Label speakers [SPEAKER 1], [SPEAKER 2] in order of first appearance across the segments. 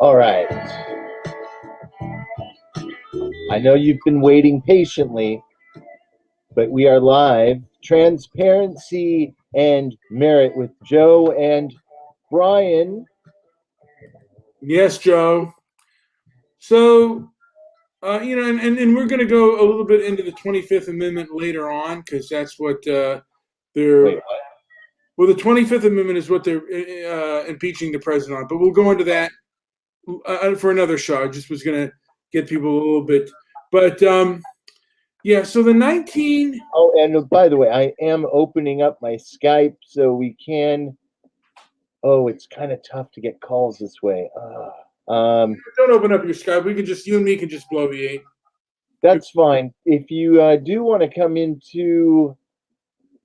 [SPEAKER 1] All right. I know you've been waiting patiently, but we are live. Transparency and Merit with Joe and Brian.
[SPEAKER 2] Yes, Joe. So, and we're going to go a little bit into the 25th Amendment later on because that's what they're.
[SPEAKER 1] Wait, what?
[SPEAKER 2] Well, the 25th Amendment is what they're impeaching the president on, but we'll go into that for another show. I just was going to get people a little bit, but yeah. So the 19.
[SPEAKER 1] Oh, and by the way, I am opening up my Skype so we can. Oh, it's kind of tough to get calls this way.
[SPEAKER 2] Don't open up your Skype. We can just you and me can just bloviate.
[SPEAKER 1] That's fine. If you do want to come into,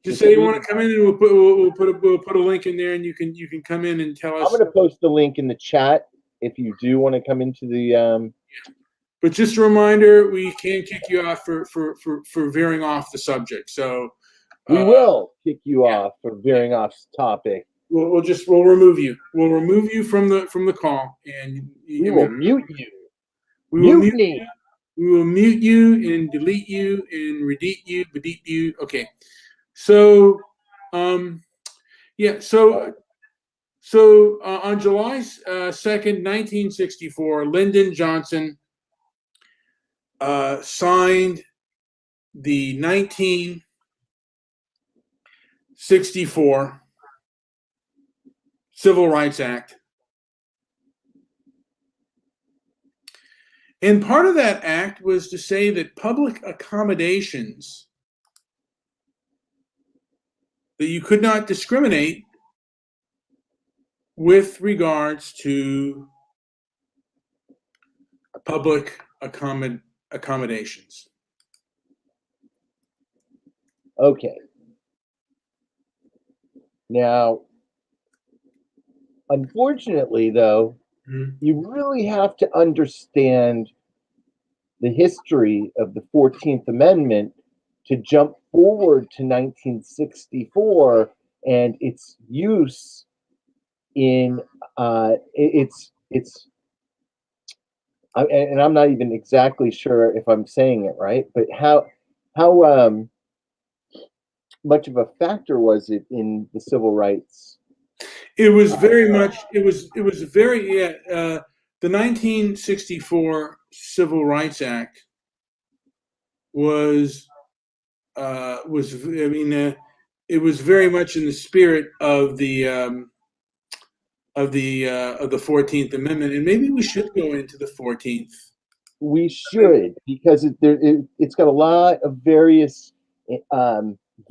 [SPEAKER 2] just say you want to come in, and we'll put a link in there, and you can come in and tell us.
[SPEAKER 1] I'm going to post the link in the chat if you do want to come into the.
[SPEAKER 2] But just a reminder, we can kick you off for veering off the subject. So
[SPEAKER 1] we will kick you off for veering off topic.
[SPEAKER 2] We'll remove you. We'll remove you from the call, and
[SPEAKER 1] we will mute you.
[SPEAKER 2] We will mute you and delete you and delete you. Okay. So, yeah. So on July 2nd, 1964, Lyndon Johnson signed the 1964 Civil Rights Act. And part of that act was to say that public accommodations, that you could not discriminate with regards to public accommodations.
[SPEAKER 1] Okay. Now, unfortunately, though, you really have to understand the history of the 14th Amendment to jump forward to 1964 and its use in and I'm not even exactly sure if I'm saying it right, but how much of a factor was it in the civil rights?
[SPEAKER 2] It was very much. It was very. Yeah, the 1964 Civil Rights Act was. I mean, it was very much in the spirit of the 14th Amendment, and maybe we should go into the 14th.
[SPEAKER 1] We should, because it's got a lot of various,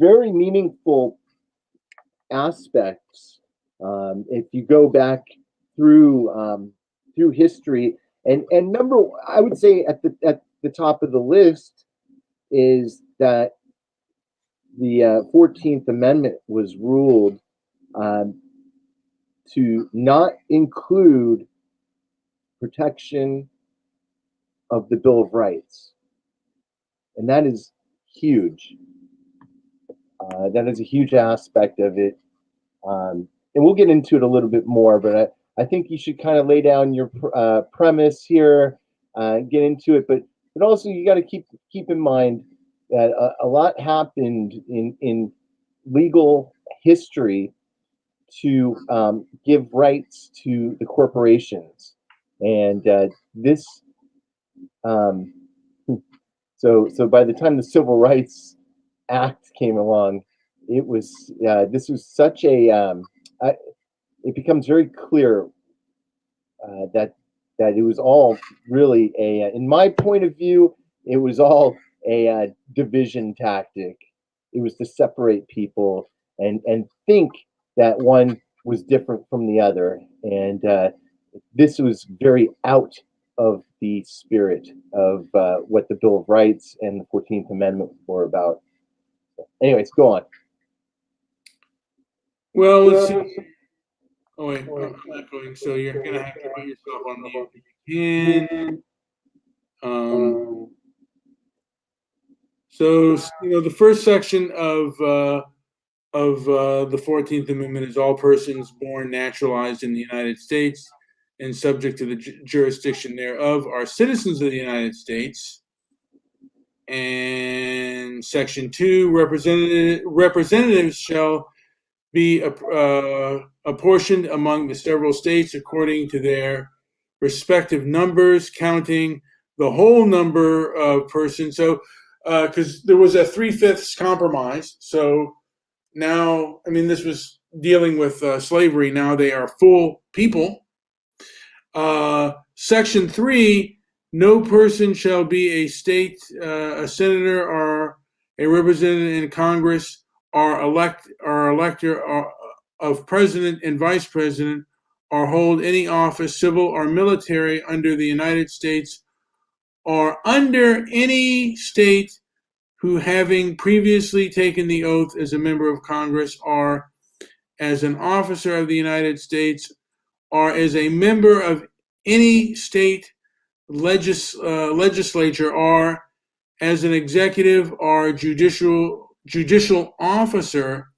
[SPEAKER 1] very meaningful aspects. If you go back through history, and I would say at the top of the list is that the 14th Amendment was ruled to not include protection of the Bill of Rights, and that is huge. That is a huge aspect of it. And we'll get into it a little bit more, but I think you should kind of lay down your premise here, get into it. But also you got to keep in mind that a lot happened in legal history to give rights to the corporations, and this. Um, so by the time the Civil Rights Act came along, it was this was such a it becomes very clear that it was all really in my point of view, it was all a division tactic. It was to separate people and think that one was different from the other, and this was very out of the spirit of what the Bill of Rights and the 14th Amendment were about. Anyways, go on.
[SPEAKER 2] Well, let's see. Oh wait, I'm not going. So you're gonna have to put yourself on mute. You can. So the first section of the 14th Amendment is all persons born naturalized in the United States and subject to the jurisdiction thereof are citizens of the United States. And Section 2, representatives shall be apportioned among the several states according to their respective numbers, counting the whole number of persons. So, because there was a 3/5 compromise, so now, I mean, this was dealing with slavery. Now they are full people. Section 3, no person shall be a state, a senator, or a representative in Congress, or elector of president and vice president, or hold any office, civil or military, under the United States, or under any state, who having previously taken the oath as a member of Congress, or as an officer of the United States, or as a member of any state legislature, or as an executive or judicial officer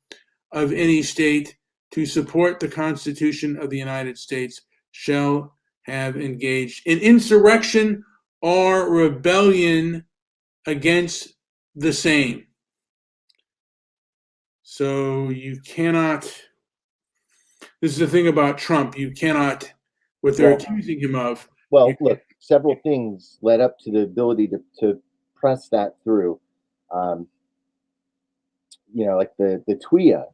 [SPEAKER 2] of any state, to support the Constitution of the United States, shall have engaged in insurrection or rebellion against the same. So you cannot, this is the thing about Trump, you cannot, what they're accusing him of.
[SPEAKER 1] Well, look, several things led up to the ability to press that through. Like the TWEA,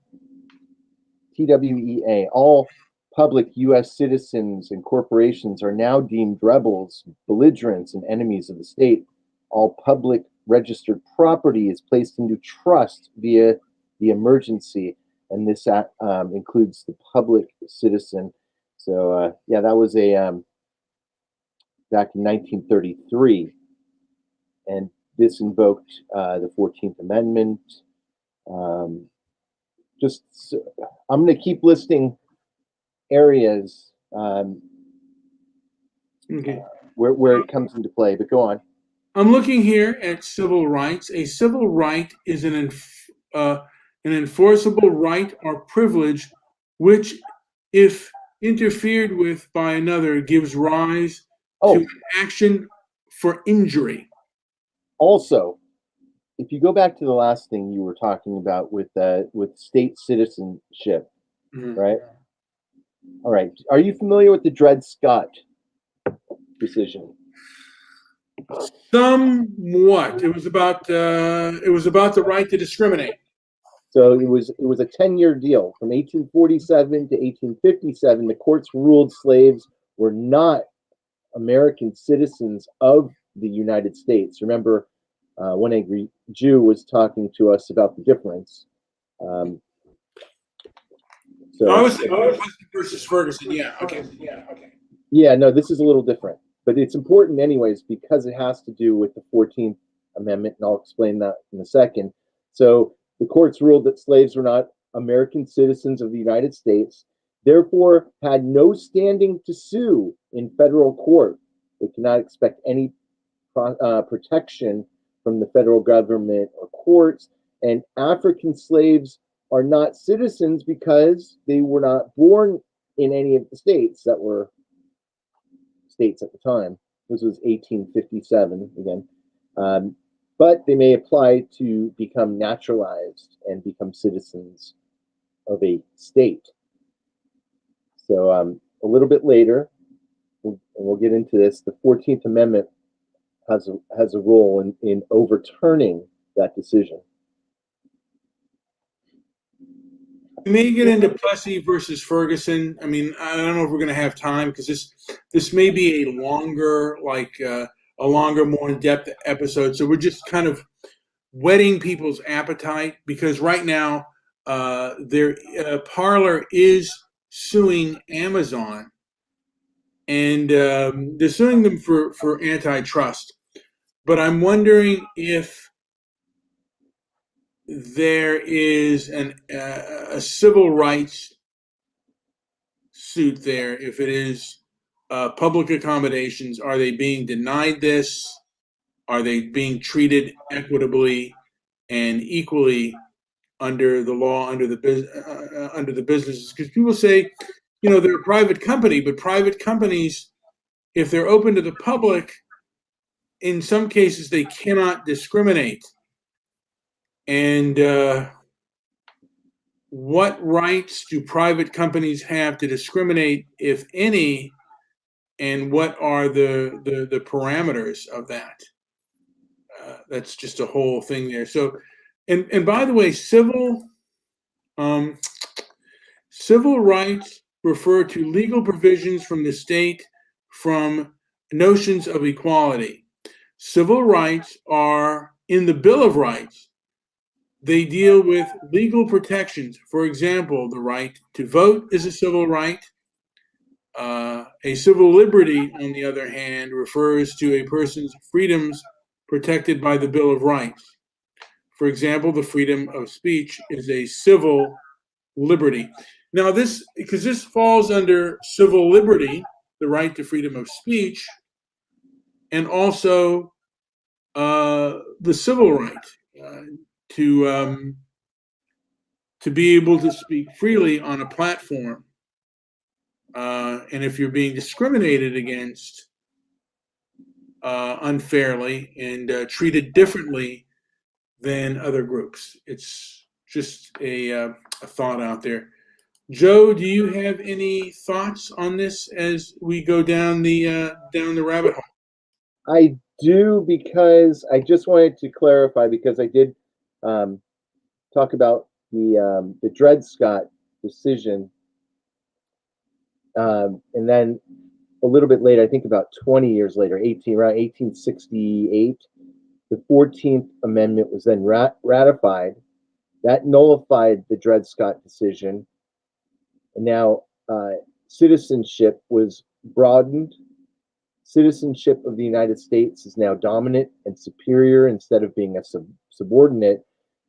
[SPEAKER 1] TWEA, all public U.S. citizens and corporations are now deemed rebels, belligerents, and enemies of the state. All public registered property is placed into trust via the emergency, and this includes the public citizen. So, that was back in 1933, and this invoked the 14th Amendment. I'm going to keep listing areas where it comes into play, but go on.
[SPEAKER 2] I'm looking here at civil rights. A civil right is an enforceable right or privilege which, if interfered with by another, gives rise to an action for injury.
[SPEAKER 1] Also, if you go back to the last thing you were talking about with state citizenship, right? All right. Are you familiar with the Dred Scott decision?
[SPEAKER 2] Somewhat. It was about the right to discriminate.
[SPEAKER 1] So it was a 10-year deal from 1847 to 1857. The courts ruled slaves were not American citizens of the United States. Remember, One Angry Jew was talking to us about the difference.
[SPEAKER 2] I was thinking Plessy versus Ferguson. Yeah. Okay.
[SPEAKER 1] Yeah. No, this is a little different, but it's important anyways because it has to do with the 14th Amendment, and I'll explain that in a second. So the courts ruled that slaves were not American citizens of the United States, therefore had no standing to sue in federal court. They cannot expect any protection from the federal government or courts, and African slaves are not citizens because they were not born in any of the states that were states at the time. This was 1857 again. But they may apply to become naturalized and become citizens of a state. So a little bit later, and we'll get into this, the 14th Amendment has a role in overturning that decision.
[SPEAKER 2] We may get into Plessy versus Ferguson. I mean, I don't know if we're going to have time because this may be a longer, more in-depth episode. So we're just kind of whetting people's appetite because right now, Parler is suing Amazon, and they're suing them for antitrust. But I'm wondering if there is a civil rights suit there. If it is public accommodations, are they being denied this? Are they being treated equitably and equally under the law, under the businesses? Because people say, they're a private company, but private companies, if they're open to the public, in some cases they cannot discriminate. And what rights do private companies have to discriminate, if any, and what are the parameters of that? That's just a whole thing there. So, and by the way, civil rights refer to legal provisions from the state from notions of equality. Civil rights are in the Bill of Rights. They deal with legal protections. For example, the right to vote is a civil right. A civil liberty, on the other hand, refers to a person's freedoms protected by the Bill of Rights. For example, the freedom of speech is a civil liberty. Now, because this falls under civil liberty, the right to freedom of speech, and also the civil right to be able to speak freely on a platform. And if you're being discriminated against unfairly and treated differently than other groups, it's just a thought out there. Joe, do you have any thoughts on this as we go down the rabbit hole?
[SPEAKER 1] I do, because I just wanted to clarify, because I did talk about the Dred Scott decision, and then a little bit later, I think about 20 years later, around 1868, the 14th Amendment was then ratified. That nullified the Dred Scott decision, and now citizenship was broadened. Citizenship of the United States is now dominant and superior instead of being a subordinate.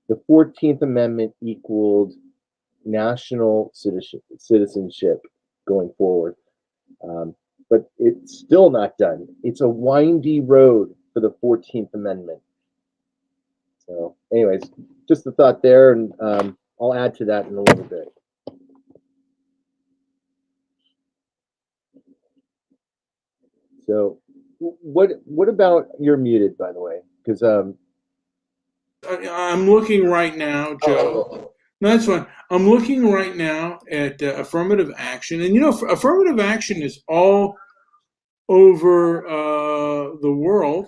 [SPEAKER 1] The 14th Amendment equaled national citizenship going forward. But it's still not done. It's a windy road for the 14th Amendment. So anyways, just a thought there, and I'll add to that in a little bit. So what about, you're muted, by the way, because
[SPEAKER 2] I'm looking right now, Joe. No, that's fine. I'm looking right now at affirmative action, and affirmative action is all over the world.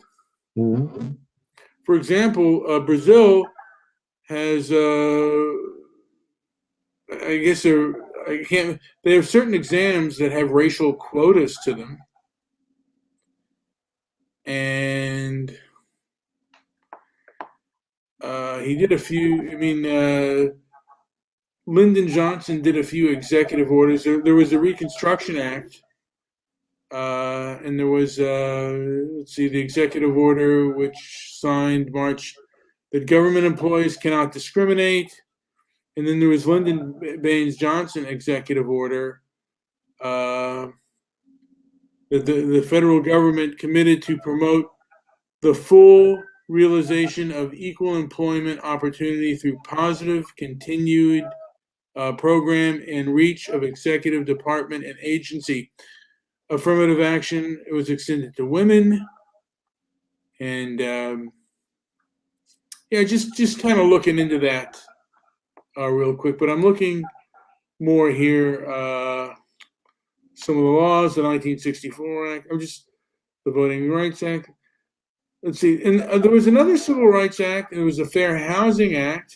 [SPEAKER 1] Mm-hmm.
[SPEAKER 2] For example, Brazil has, I guess they have certain exams that have racial quotas to them, and he did a few. I mean, Lyndon Johnson did a few executive orders. There was a Reconstruction Act, and there was, the executive order which signed March, that government employees cannot discriminate. And then there was Lyndon Baines Johnson executive order, that the federal government committed to promote the full realization of equal employment opportunity through positive, continued program and reach of executive department and agency. Affirmative action, it was extended to women. And just kind of looking into that real quick. But I'm looking more here. some of the laws, the 1964 Act. The Voting Rights Act. Let's see. And there was another Civil Rights Act. It was the Fair Housing Act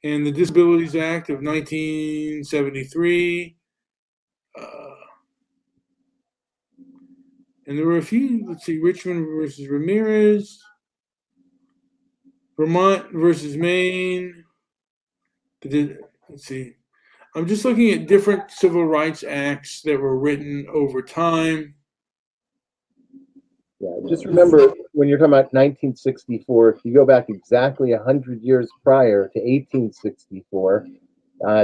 [SPEAKER 2] and the Disabilities Act of 1973. And there were a few. Let's see. Richmond versus Ramirez. Vermont versus Maine. Let's see. I'm just looking at different civil rights acts that were written over time.
[SPEAKER 1] Yeah, just remember when you're talking about 1964, if you go back exactly 100 years prior to 1864,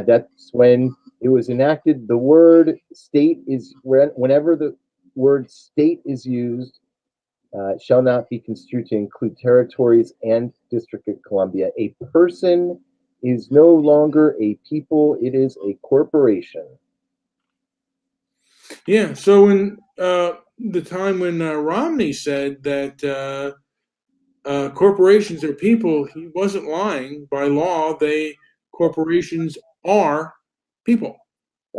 [SPEAKER 1] that's when it was enacted. The word state is, whenever the word state is used, shall not be construed to include territories and District of Columbia. A person is no longer a people, it is a corporation.
[SPEAKER 2] Yeah, so when the time when Romney said that corporations are people, he wasn't lying. By law, corporations are people.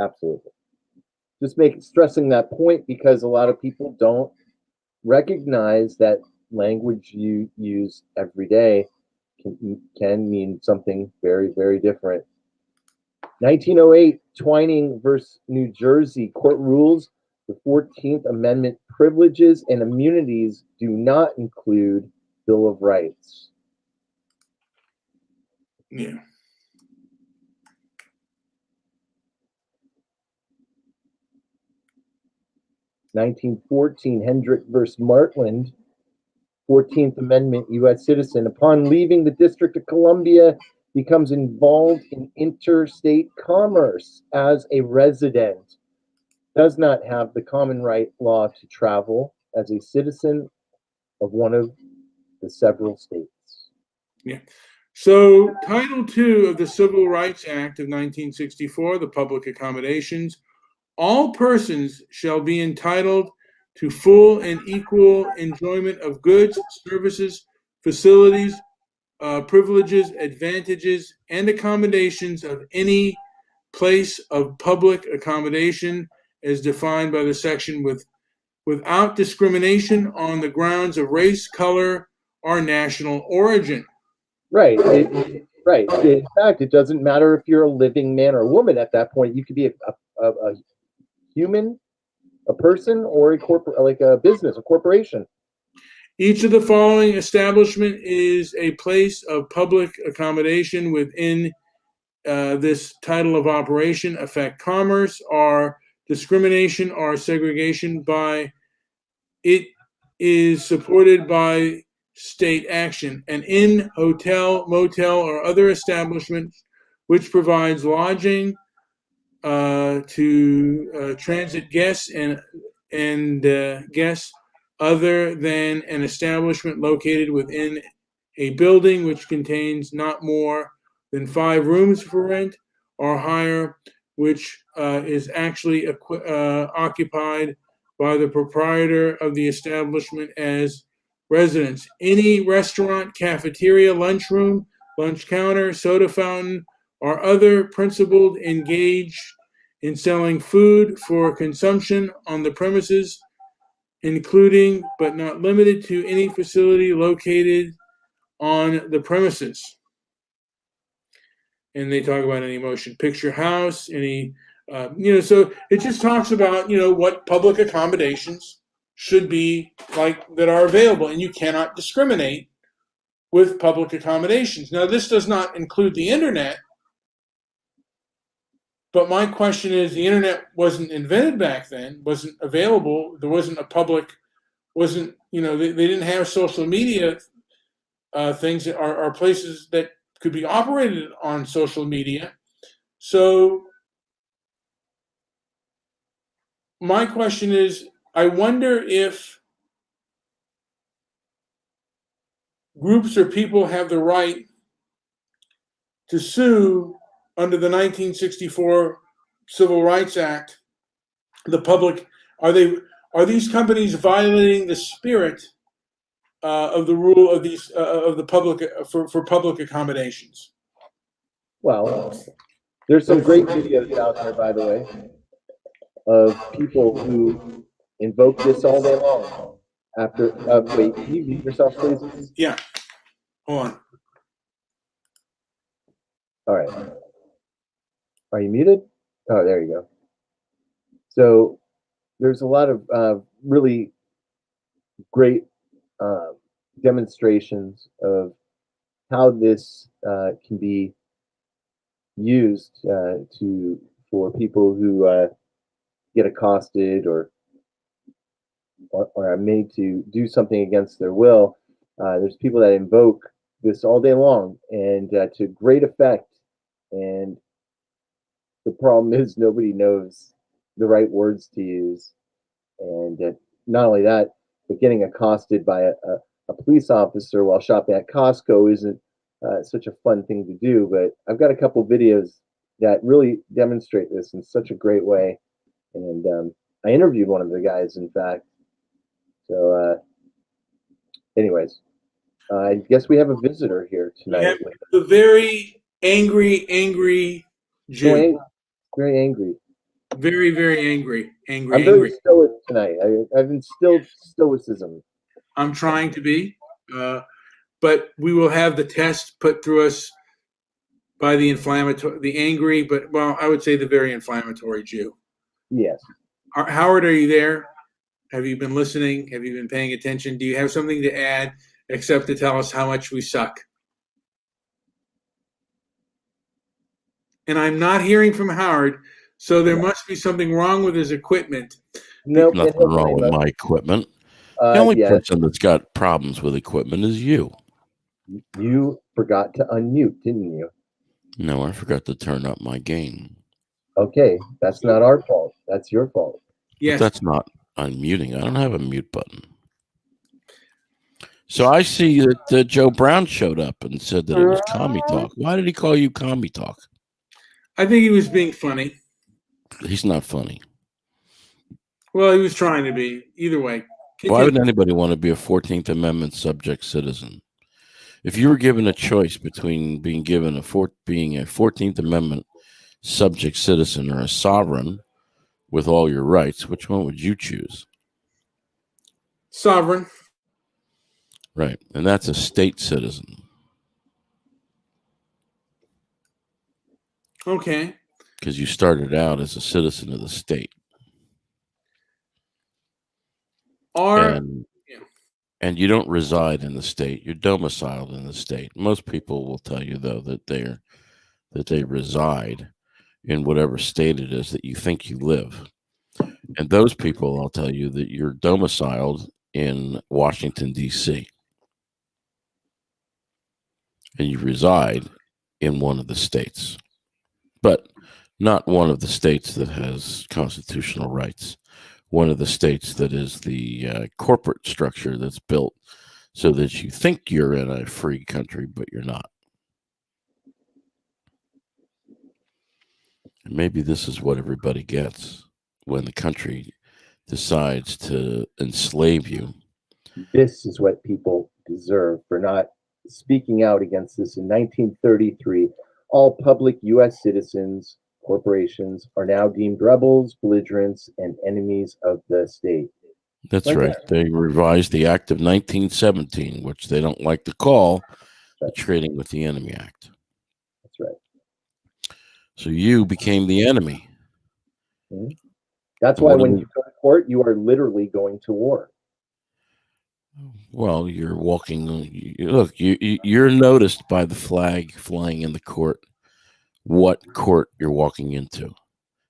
[SPEAKER 1] Absolutely. Just stressing that point because a lot of people don't recognize that language you use every day can mean something very, very different. 1908, Twining versus New Jersey. Court rules the 14th Amendment privileges and immunities do not include Bill of Rights.
[SPEAKER 2] Yeah.
[SPEAKER 1] (1914) Hendrick versus Martland. 14th Amendment, U.S. citizen, upon leaving the District of Columbia, becomes involved in interstate commerce as a resident, does not have the common right law to travel as a citizen of one of the several states.
[SPEAKER 2] Yeah. So Title II of the Civil Rights Act of 1964, the Public Accommodations, all persons shall be entitled to full and equal enjoyment of goods, services, facilities, privileges, advantages, and accommodations of any place of public accommodation as defined by the section without discrimination on the grounds of race, color, or national origin.
[SPEAKER 1] Right. Right. In fact, it doesn't matter if you're a living man or a woman at that point. You could be a human, a person, or a corporate, like a business, a corporation.
[SPEAKER 2] Each of the following establishment is a place of public accommodation within this title of operation, affect commerce, or discrimination or segregation by it is supported by state action. An inn, hotel, motel, or other establishment which provides lodging to transit guests and guests other than an establishment located within a building which contains not more than 5 rooms for rent or hire, which is actually occupied by the proprietor of the establishment as residence. Any restaurant, cafeteria, lunchroom, lunch counter, soda fountain, or other principal engaged in selling food for consumption on the premises, including but not limited to any facility located on the premises. And they talk about any motion picture house, any, so it just talks about, what public accommodations should be like that are available, and you cannot discriminate with public accommodations. Now, this does not include the internet, but my question is, the internet wasn't invented back then, wasn't available, there wasn't a public, wasn't, they didn't have social media things that are places that could be operated on social media. So my question is, I wonder if groups or people have the right to sue under the 1964 Civil Rights Act. The public, are these companies violating the spirit of the rule of these of the public for public accommodations?
[SPEAKER 1] Well, there's some great videos out there, by the way. of people who invoke this all day long. After, wait, can you mute yourself, please?
[SPEAKER 2] Yeah. Hold on.
[SPEAKER 1] All right. Are you muted? Oh, there you go. So there's a lot of really great demonstrations of how this can be used for people who get accosted or are made to do something against their will. There's people that invoke this all day long and to great effect. And the problem is nobody knows the right words to use. And not only that, but getting accosted by a police officer while shopping at Costco isn't such a fun thing to do. But I've got a couple videos that really demonstrate this in such a great way. And I interviewed one of the guys, in fact. So, anyways, I guess we have a visitor here
[SPEAKER 2] We have
[SPEAKER 1] tonight.
[SPEAKER 2] the very angry Jew.
[SPEAKER 1] Very angry.
[SPEAKER 2] Very, very angry.
[SPEAKER 1] I'm very stoic tonight. I've instilled stoicism.
[SPEAKER 2] I'm trying to be, but we will have the test put through us by the angry, but well, I would say the very inflammatory Jew.
[SPEAKER 1] Yes.
[SPEAKER 2] Howard, are you there? Have you been listening? Have you been paying attention? Do you have something to add except to tell us how much we suck? And I'm not hearing from Howard, so there must be something wrong with his equipment.
[SPEAKER 1] Nope.
[SPEAKER 3] Nothing wrong with my equipment. The only person that's got problems with equipment is you.
[SPEAKER 1] You forgot to unmute, didn't you?
[SPEAKER 3] No, I forgot to turn up my gain.
[SPEAKER 1] Okay, that's not our fault. That's your fault.
[SPEAKER 3] Yes. But that's not unmuting. I don't have a mute button. So I see that Joe Brown showed up and said that it was commie talk. Why did he call you commie talk?
[SPEAKER 2] I think he was being funny.
[SPEAKER 3] He's not funny.
[SPEAKER 2] Well, he was trying to be. Either way.
[SPEAKER 3] Why would anybody want to be a 14th Amendment subject citizen? If you were given a choice between being a 14th Amendment subject citizen or a sovereign with all your rights, which one would you choose?
[SPEAKER 2] Sovereign.
[SPEAKER 3] Right. And that's a state citizen.
[SPEAKER 2] Okay.
[SPEAKER 3] Because you started out as a citizen of the state. And you don't reside in the state. You're domiciled in the state. Most people will tell you, though, that they reside in whatever state it is that you think you live. And those people, I'll tell you that you're domiciled in Washington, D.C. And you reside in one of the states, but not one of the states that has constitutional rights. One of the states that is the corporate structure that's built so that you think you're in a free country, but you're not. And maybe this is what everybody gets when the country decides to enslave you.
[SPEAKER 1] This is what people deserve for not speaking out against this. In 1933, all public U.S. citizens, corporations are now deemed rebels, belligerents, and enemies of the state.
[SPEAKER 3] That's like right. That. They revised the Act of 1917, which they don't like to call the Trading with the Enemy Act.
[SPEAKER 1] That's right.
[SPEAKER 3] So you became the enemy.
[SPEAKER 1] Mm-hmm. That's why when you go to court, you are literally going to war.
[SPEAKER 3] Well, you're walking. Look, you're noticed by the flag flying in the court. What court you're walking into.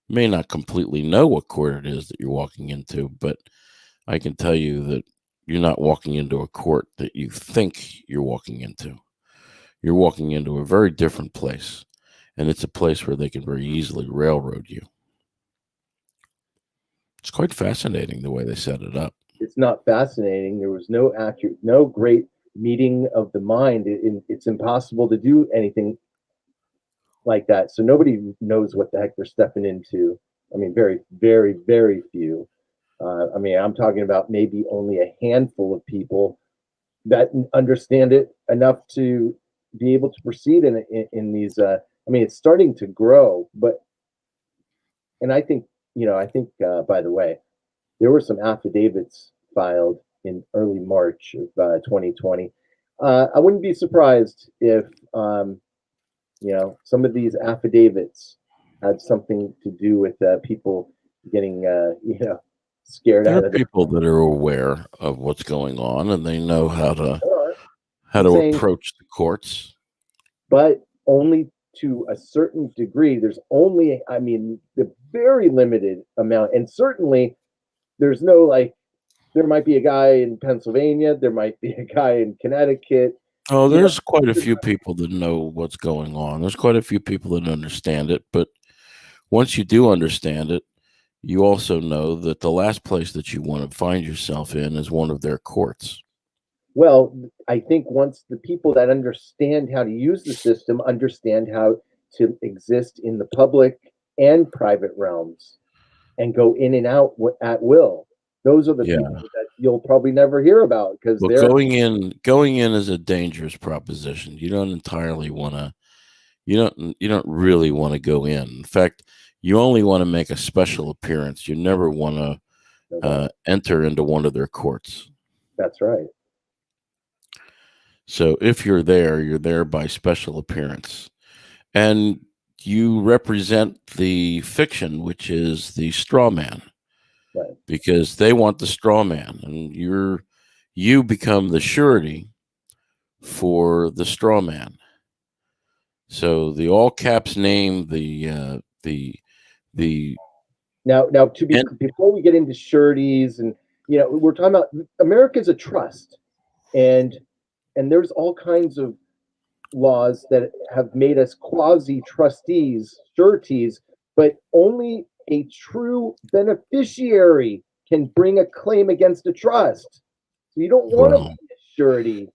[SPEAKER 3] You may not completely know what court it is that you're walking into, but I can tell you that you're not walking into a court that you think you're walking into. You're walking into a very different place, and it's a place where they can very easily railroad you. It's quite fascinating the way they set it up.
[SPEAKER 1] It's not fascinating. There was no great meeting of the mind. It's impossible to do anything like that. So nobody knows what the heck they're stepping into. I mean, very, very, very few. I mean, I'm talking about maybe only a handful of people that understand it enough to be able to proceed in these. I mean, it's starting to grow, and I think I think, by the way, there were some affidavits filed in early March of 2020. I wouldn't be surprised if, some of these affidavits had something to do with people getting, scared
[SPEAKER 3] There
[SPEAKER 1] out
[SPEAKER 3] are
[SPEAKER 1] of their.
[SPEAKER 3] people that are aware of what's going on, and they know how to
[SPEAKER 1] I'm saying,
[SPEAKER 3] approach the courts.
[SPEAKER 1] but only to a certain degree. There's only, I mean, the very limited amount, and certainly there's no like. There might be a guy in Pennsylvania. There might be a guy in Connecticut.
[SPEAKER 3] Oh,
[SPEAKER 1] You know,
[SPEAKER 3] there's quite a few people that know what's going on. There's quite a few people that understand it. But once you do understand it, you also know that the last place that you want to find yourself in is one of their courts.
[SPEAKER 1] well, I think once the people that understand how to use the system understand how to exist in the public and private realms and go in and out at will, those are the
[SPEAKER 3] Yeah.
[SPEAKER 1] people that you'll probably never hear about because
[SPEAKER 3] Well,
[SPEAKER 1] they're
[SPEAKER 3] going in is a dangerous proposition. You don't entirely want to. You don't really want to go in. In fact, you only want to make a special appearance. You never want to enter into one of their courts.
[SPEAKER 1] That's right.
[SPEAKER 3] So if you're there by special appearance, and you represent the fiction, which is the straw man,
[SPEAKER 1] Right.
[SPEAKER 3] because they want the straw man, and you become the surety for the straw man. So the all caps name, the
[SPEAKER 1] Now, before we get into sureties and we're talking about America's a trust, and there's all kinds of laws that have made us quasi trustees, sureties, but only a true beneficiary can bring a claim against a trust. So you don't want to be a surety.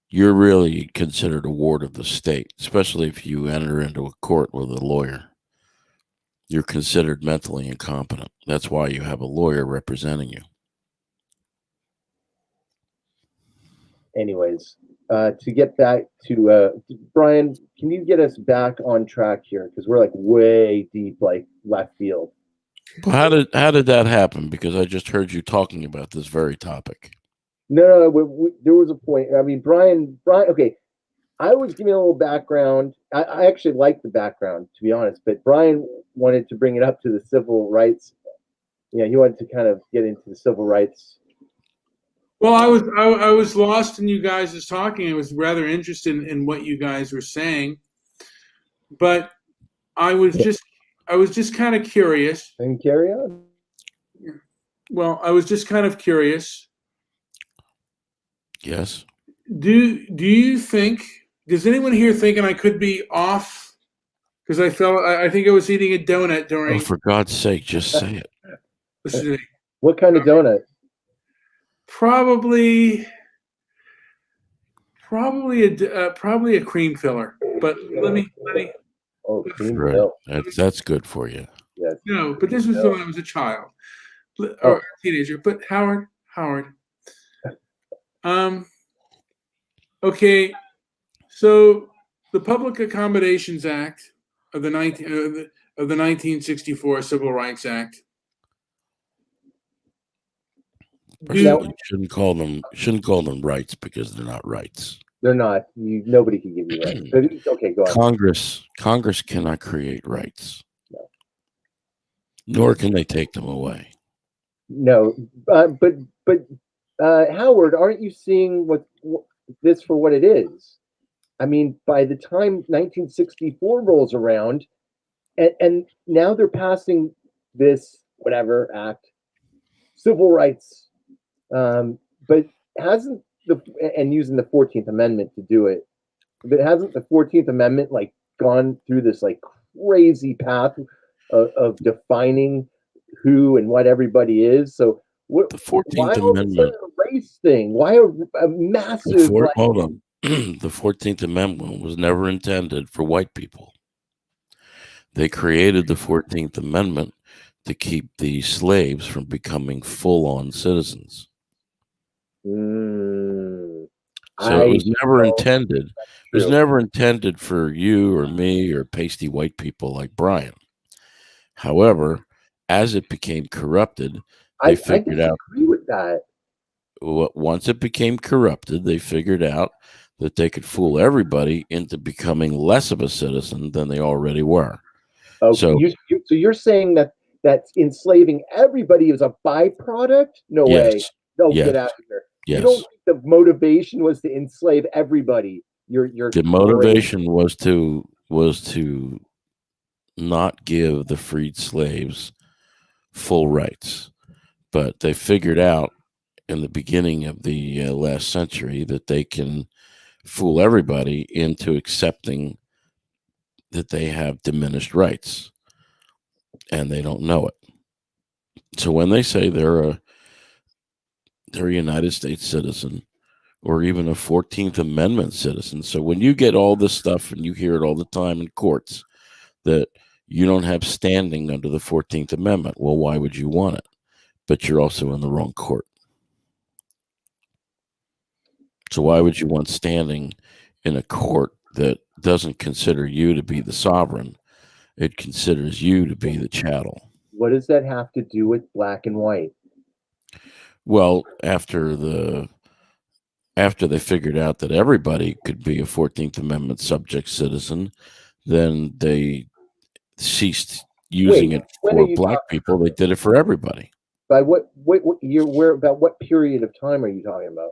[SPEAKER 3] You're really considered a ward of the state, especially if you enter into a court with a lawyer. You're considered mentally incompetent. That's why you have a lawyer representing you.
[SPEAKER 1] Anyways, to get back to Brian, can you get us back on track here? Because we're like way deep, like left field.
[SPEAKER 3] Well, how did that happen? Because I just heard you talking about this very topic.
[SPEAKER 1] No, there was a point. I mean, Brian. Okay, I was giving a little background. I actually like the background, to be honest. But Brian wanted to bring it up to the civil rights. He wanted to kind of get into the civil rights.
[SPEAKER 2] Well, I was lost in you guys' talking. I was rather interested in what you guys were saying, but I was just kind of curious.
[SPEAKER 1] And carry on.
[SPEAKER 2] Well, I was just kind of curious.
[SPEAKER 3] Yes.
[SPEAKER 2] Do you think? Does anyone here thinking I could be off? Because I think I was eating a donut during.
[SPEAKER 3] Oh, for God's sake, just say it.
[SPEAKER 2] Let's see.
[SPEAKER 1] What kind of donut?
[SPEAKER 2] Probably a cream filler. But let me.
[SPEAKER 1] Oh, cream
[SPEAKER 3] Right.
[SPEAKER 1] milk.
[SPEAKER 3] That's good for you.
[SPEAKER 1] Yes.
[SPEAKER 2] No, but this was when I was a child or a teenager. But Howard. Okay, so the Public Accommodations Act of the 1964 Civil Rights Act.
[SPEAKER 3] You shouldn't call them rights because they're not rights.
[SPEAKER 1] They're not. Nobody can give you rights. Okay, go on.
[SPEAKER 3] Congress cannot create rights.
[SPEAKER 1] No.
[SPEAKER 3] Nor can they take them away.
[SPEAKER 1] No, but Howard, aren't you seeing this for what it is? I mean, by the time 1964 rolls around, and now they're passing this whatever act, civil rights, but hasn't and using the 14th Amendment to do it, but hasn't the 14th Amendment like gone through this like crazy path of defining who and what everybody is? So
[SPEAKER 3] The 14th Amendment,
[SPEAKER 1] a race thing? Why a massive?
[SPEAKER 3] Hold on. The 14th Amendment was never intended for white people. They created the 14th Amendment to keep the slaves from becoming full-on citizens. So it was never intended. It was never intended for you or me or pasty white people like Brian. However, as it became corrupted,
[SPEAKER 1] I
[SPEAKER 3] they figured out
[SPEAKER 1] disagree with that.
[SPEAKER 3] once it became corrupted, they figured out that they could fool everybody into becoming less of a citizen than they already were.
[SPEAKER 1] Okay,
[SPEAKER 3] So
[SPEAKER 1] so you're saying that enslaving everybody is a byproduct? No way.
[SPEAKER 3] yes,
[SPEAKER 1] No,
[SPEAKER 3] yes,
[SPEAKER 1] get out of here. You don't
[SPEAKER 3] yes.
[SPEAKER 1] think the motivation was to enslave everybody? You're
[SPEAKER 3] The
[SPEAKER 1] crazy.
[SPEAKER 3] motivation was to not give the freed slaves full rights, but they figured out in the beginning of the last century that they can fool everybody into accepting that they have diminished rights, and they don't know it. So when they say they're a United States citizen or even a 14th Amendment citizen, so when you get all this stuff and you hear it all the time in courts that you don't have standing under the 14th Amendment, well, why would you want it? But you're also in the wrong court. So why would you want standing in a court that doesn't consider you to be the sovereign? It considers you to be the chattel.
[SPEAKER 1] What does that have to do with black and white?
[SPEAKER 3] Well, after they figured out that everybody could be a 14th Amendment subject citizen, then they ceased using
[SPEAKER 1] Wait,
[SPEAKER 3] it
[SPEAKER 1] when are
[SPEAKER 3] for
[SPEAKER 1] you
[SPEAKER 3] black
[SPEAKER 1] talking?
[SPEAKER 3] people. They did it for everybody.
[SPEAKER 1] By what year? Where about what period of time are you talking about?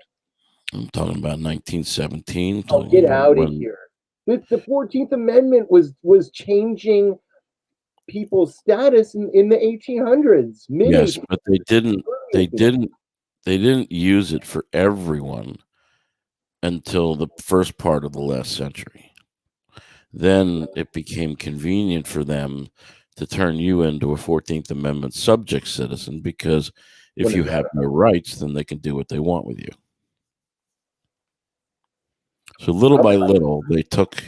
[SPEAKER 3] I'm talking about 1917. I'm
[SPEAKER 1] Oh,
[SPEAKER 3] talking
[SPEAKER 1] get
[SPEAKER 3] about
[SPEAKER 1] out of
[SPEAKER 3] when,
[SPEAKER 1] here. The 14th Amendment was changing people's status in the 1800s, mid
[SPEAKER 3] yes,
[SPEAKER 1] 1800s,
[SPEAKER 3] but they didn't,
[SPEAKER 1] early
[SPEAKER 3] they
[SPEAKER 1] 1800s.
[SPEAKER 3] didn't, they didn't use it for everyone until the first part of the last century. Then it became convenient for them to turn you into a 14th Amendment subject citizen because if
[SPEAKER 1] When
[SPEAKER 3] you
[SPEAKER 1] is that?
[SPEAKER 3] have no rights, then they can do what they want with you. So little
[SPEAKER 1] I
[SPEAKER 3] by
[SPEAKER 1] would,
[SPEAKER 3] little, they took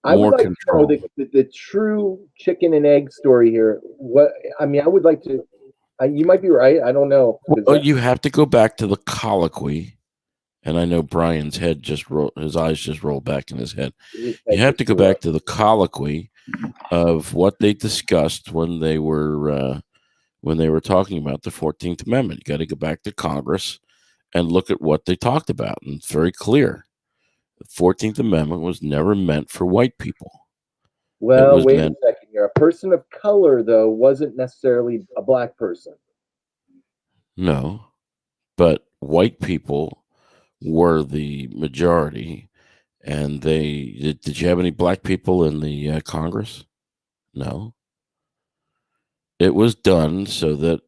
[SPEAKER 1] I would
[SPEAKER 3] more
[SPEAKER 1] like to know
[SPEAKER 3] control.
[SPEAKER 1] the true chicken and egg story here. What I mean, I would like to. You might be right. I don't know because
[SPEAKER 3] Well, you have to go back to the colloquy, and I know Brian's head just rolled, his eyes just rolled back in his head.
[SPEAKER 1] his
[SPEAKER 3] You
[SPEAKER 1] head
[SPEAKER 3] have
[SPEAKER 1] just
[SPEAKER 3] to go
[SPEAKER 1] blew up.
[SPEAKER 3] back to the colloquy of what they discussed when they were talking about the 14th Amendment. You got to go back to Congress and look at what they talked about. And it's very clear. The 14th Amendment was never meant for white people. It
[SPEAKER 1] Well,
[SPEAKER 3] was
[SPEAKER 1] wait a
[SPEAKER 3] meant,
[SPEAKER 1] second here. A person of color, though, wasn't necessarily a black person.
[SPEAKER 3] no, but white people were the majority. And did you have any black people in the Congress? No. It was done so that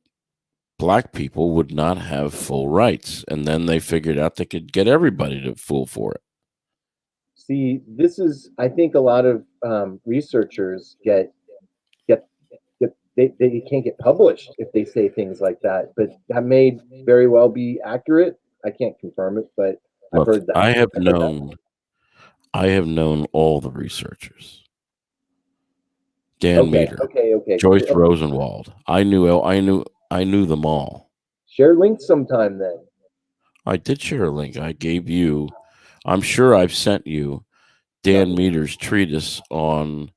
[SPEAKER 3] black people would not have full rights. And then they figured out they could get everybody to fool for it.
[SPEAKER 1] See, this is, I think, a lot of researchers get they can't get published if they say things like that. But that may very well be accurate. I can't confirm it, but I've
[SPEAKER 3] Look,
[SPEAKER 1] heard that.
[SPEAKER 3] I have
[SPEAKER 1] I've heard that.
[SPEAKER 3] known all the researchers. Dan
[SPEAKER 1] Okay,
[SPEAKER 3] Meter,
[SPEAKER 1] okay.
[SPEAKER 3] Joyce Rosenwald. I knew them all.
[SPEAKER 1] Share links sometime then.
[SPEAKER 3] I did share a link. I gave you. I'm sure I've sent you Dan
[SPEAKER 1] No.
[SPEAKER 3] Meter's treatise on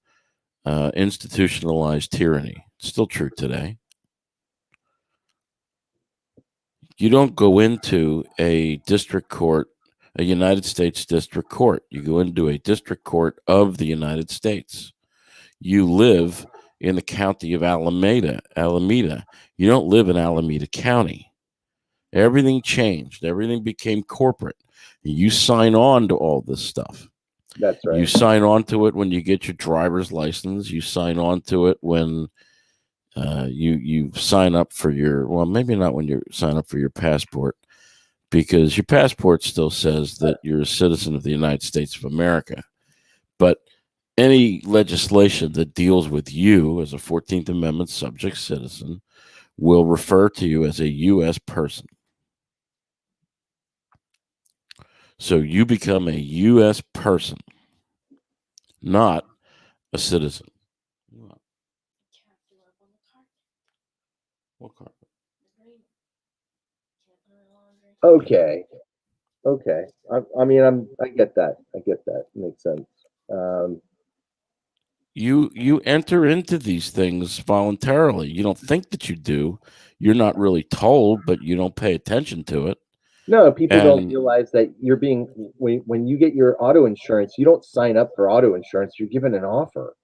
[SPEAKER 3] institutionalized tyranny. It's still true today. You don't go into a district court, a United States district court. You go into a district court of the United States. You live in the county of Alameda. You don't live in Alameda County. Everything changed. Everything became corporate. You sign on to all this stuff.
[SPEAKER 1] That's
[SPEAKER 3] You
[SPEAKER 1] right.
[SPEAKER 3] sign on to it when you get your driver's license. You sign on to it when you sign up for your, well, maybe not when you sign up for your passport, because your passport still says that you're a citizen of the United States of America. But any legislation that deals with you as a 14th Amendment subject citizen will refer to you as a U.S. person. So you become a U.S. person, not a citizen. What carpet?
[SPEAKER 1] Okay. I mean, I get that. I get that. Makes sense. Um,
[SPEAKER 3] you enter into these things voluntarily. You don't think that you do. You're not really told, but you don't pay attention to it.
[SPEAKER 1] No, people don't
[SPEAKER 3] And
[SPEAKER 1] realize that you're being when you get your auto insurance, you don't sign up for auto insurance. You're given an offer,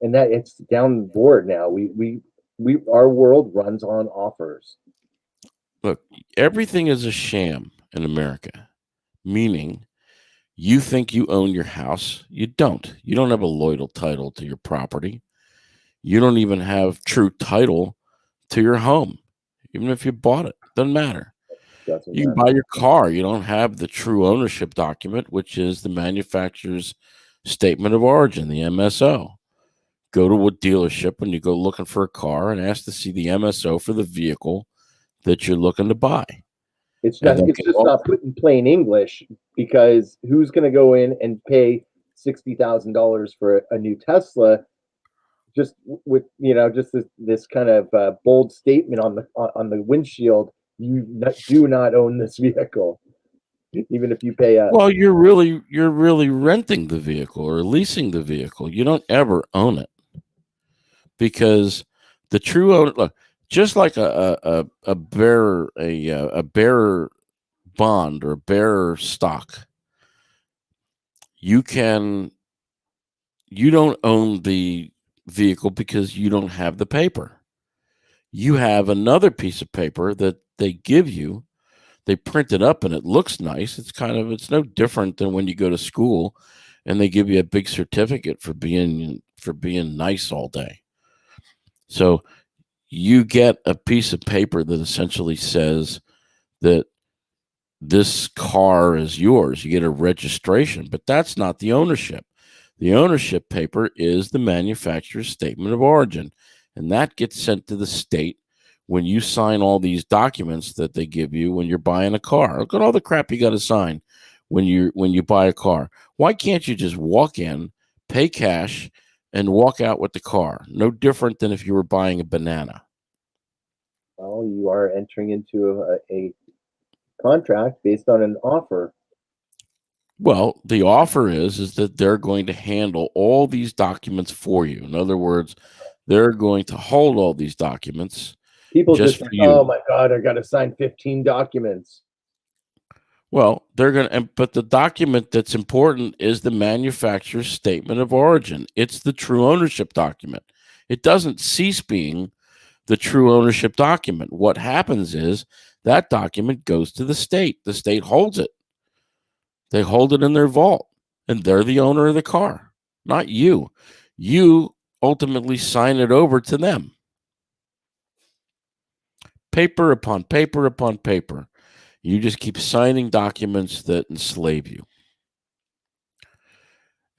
[SPEAKER 1] and that it's down the board now. We our world runs on offers.
[SPEAKER 3] look, everything is a sham in America, meaning you think you own your house. You don't. You don't have a loyal title to your property. You don't even have true title to your home, even if you bought it. Doesn't matter.
[SPEAKER 1] Doesn't
[SPEAKER 3] You can
[SPEAKER 1] matter.
[SPEAKER 3] buy your car. You don't have the true ownership document, which is the manufacturer's statement of origin, the MSO. Go to a dealership when you go looking for a car and ask to see the MSO for the vehicle that you're looking to buy.
[SPEAKER 1] It's
[SPEAKER 3] And
[SPEAKER 1] not.
[SPEAKER 3] they'll
[SPEAKER 1] It's
[SPEAKER 3] get
[SPEAKER 1] just
[SPEAKER 3] all,
[SPEAKER 1] not put in plain English because who's going to go in and pay $60,000 for a new Tesla just with just this kind of bold statement on the windshield? Do not own this vehicle, even if you pay a.
[SPEAKER 3] well, you're really renting the vehicle or leasing the vehicle. You don't ever own it because the true owner, look, just like a bearer a bearer bond or a bearer stock, you can you don't own the vehicle because you don't have the paper. You have another piece of paper that they give you. They print it up and it looks nice. It's no different than when you go to school and they give you a big certificate for being nice all day. So you get a piece of paper that essentially says that this car is yours. You get a registration, but that's not the ownership. The ownership paper is the manufacturer's statement of origin, and that gets sent to the state when you sign all these documents that they give you when you're buying a car. Look at all the crap you got to sign when you buy a car. Why can't you just walk in, pay cash, and walk out with the car? No different than if you were buying a banana.
[SPEAKER 1] Well, you are entering into a contract based on an offer.
[SPEAKER 3] Well, the offer is that they're going to handle all these documents for you. In other words, they're going to hold all these documents
[SPEAKER 1] People
[SPEAKER 3] just
[SPEAKER 1] just
[SPEAKER 3] for
[SPEAKER 1] think, oh
[SPEAKER 3] you.
[SPEAKER 1] my God, I got to sign 15 documents.
[SPEAKER 3] Well, they're going to, but the document that's important is the manufacturer's statement of origin. It's the true ownership document. It doesn't cease being the true ownership document. What happens is that document goes to the state. The state holds it. They hold it in their vault, and they're the owner of the car, not you. You ultimately sign it over to them. Paper upon paper upon paper. You just keep signing documents that enslave you.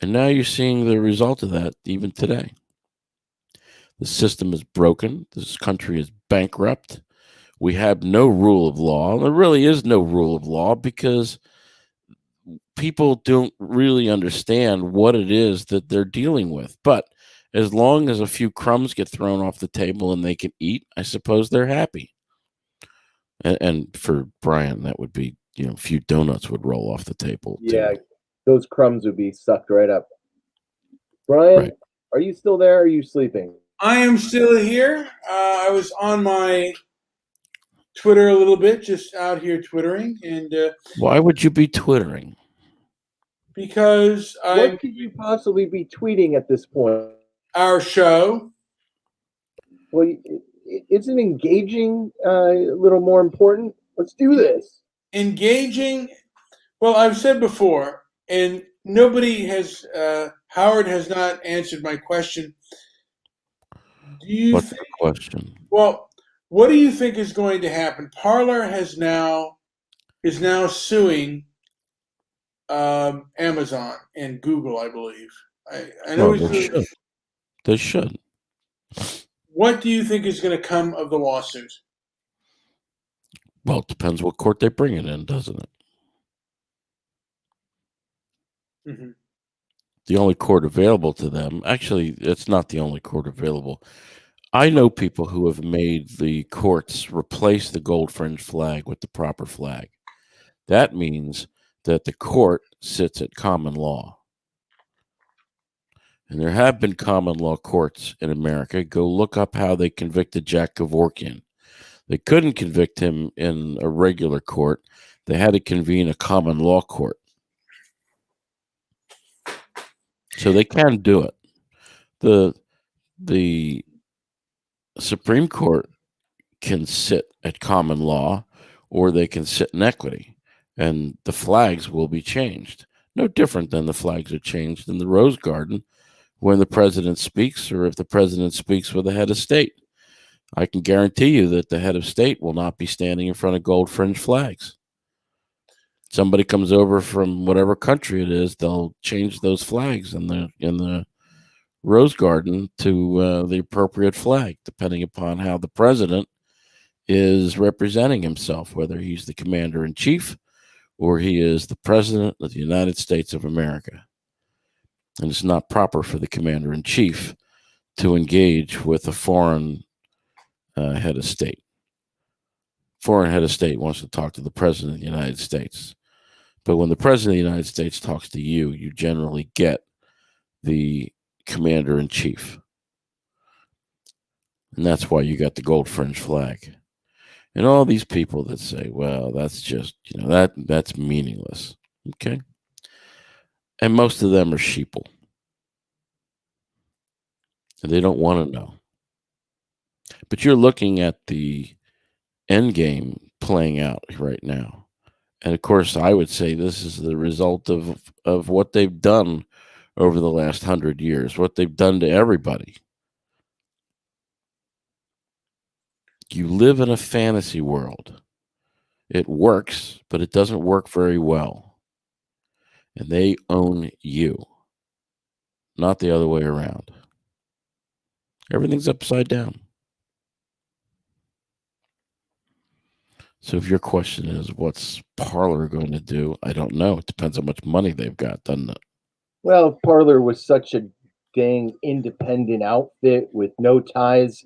[SPEAKER 3] And now you're seeing the result of that even today. The system is broken. This country is bankrupt. We have no rule of law. There really is no rule of law because people don't really understand what it is that they're dealing with. But as long as a few crumbs get thrown off the table and they can eat, I suppose they're happy. And for Brian, that would be, a few donuts would roll off the table too.
[SPEAKER 1] Yeah, those crumbs would be sucked right up. Brian,
[SPEAKER 3] Right.
[SPEAKER 1] are you still there? Or are you sleeping?
[SPEAKER 2] I am still here. I was on my Twitter a little bit, just out here twittering, and
[SPEAKER 3] Why would you be twittering?
[SPEAKER 2] because
[SPEAKER 1] What could you possibly be tweeting at this point?
[SPEAKER 2] our show,
[SPEAKER 1] Well, isn't engaging a little more important? Let's do this.
[SPEAKER 2] engaging. Well, I've said before, and nobody has. Howard has not answered my question. Do you
[SPEAKER 3] What's
[SPEAKER 2] think?
[SPEAKER 3] the question?
[SPEAKER 2] Well, what do you think is going to happen? Parler is now suing Amazon and Google, I believe. I know
[SPEAKER 3] Well,
[SPEAKER 2] he's
[SPEAKER 3] they
[SPEAKER 2] suing.
[SPEAKER 3] should. They should.
[SPEAKER 2] What do you think is going to come of the lawsuit?
[SPEAKER 3] Well, it depends what court they bring it in, doesn't it?
[SPEAKER 2] Mm-hmm.
[SPEAKER 3] The only court available to them, actually, it's not the only court available. I know people who have made the courts replace the gold fringe flag with the proper flag. That means that the court sits at common law. And there have been common law courts in America. Go look up how they convicted Jack Kevorkian. They couldn't convict him in a regular court. They had to convene a common law court. So they can do it. The Supreme Court can sit at common law, or they can sit in equity, and the flags will be changed. No different than the flags are changed in the Rose Garden when the president speaks, or if the president speaks with the head of state. I can guarantee you that the head of state will not be standing in front of gold fringed flags. Somebody comes over from whatever country it is, they'll change those flags in the Rose Garden to the appropriate flag, depending upon how the president is representing himself, whether he's the commander in chief or he is the president of the United States of America. And it's not proper for the commander in chief to engage with a foreign head of state. Foreign head of state wants to talk to the president of the United States. But when the president of the United States talks to you, you generally get the commander in chief. And that's why you got the gold fringe flag. And all these people that say, well, that's just, that's meaningless. Okay. And most of them are sheeple. And they don't want to know. But you're looking at the end game playing out right now. And of course, I would say this is the result of what they've done over the last 100 years, what they've done to everybody. You live in a fantasy world. It works, but it doesn't work very well. And they own you, not the other way around. Everything's upside down. So if your question is, what's Parler going to do? I don't know. It depends how much money they've got, doesn't it?
[SPEAKER 1] Well, Parler was such a dang independent outfit with no ties.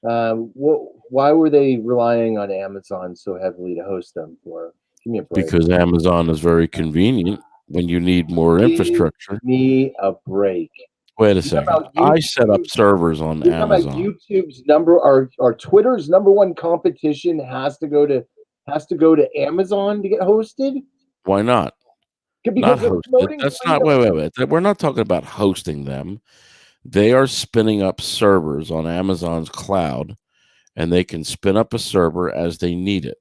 [SPEAKER 1] Why were they relying on Amazon so heavily to host them for? Give me a break.
[SPEAKER 3] Because Amazon is very convenient when you need more infrastructure.
[SPEAKER 1] Give me a break.
[SPEAKER 3] Wait a second. I set up servers on Amazon.
[SPEAKER 1] YouTube's our Twitter's number one competition has to go to Amazon to get hosted.
[SPEAKER 3] Why not?
[SPEAKER 1] Because
[SPEAKER 3] not hosted. That's not. Wait. We're not talking about hosting them. They are spinning up servers on Amazon's cloud, and they can spin up a server as they need it.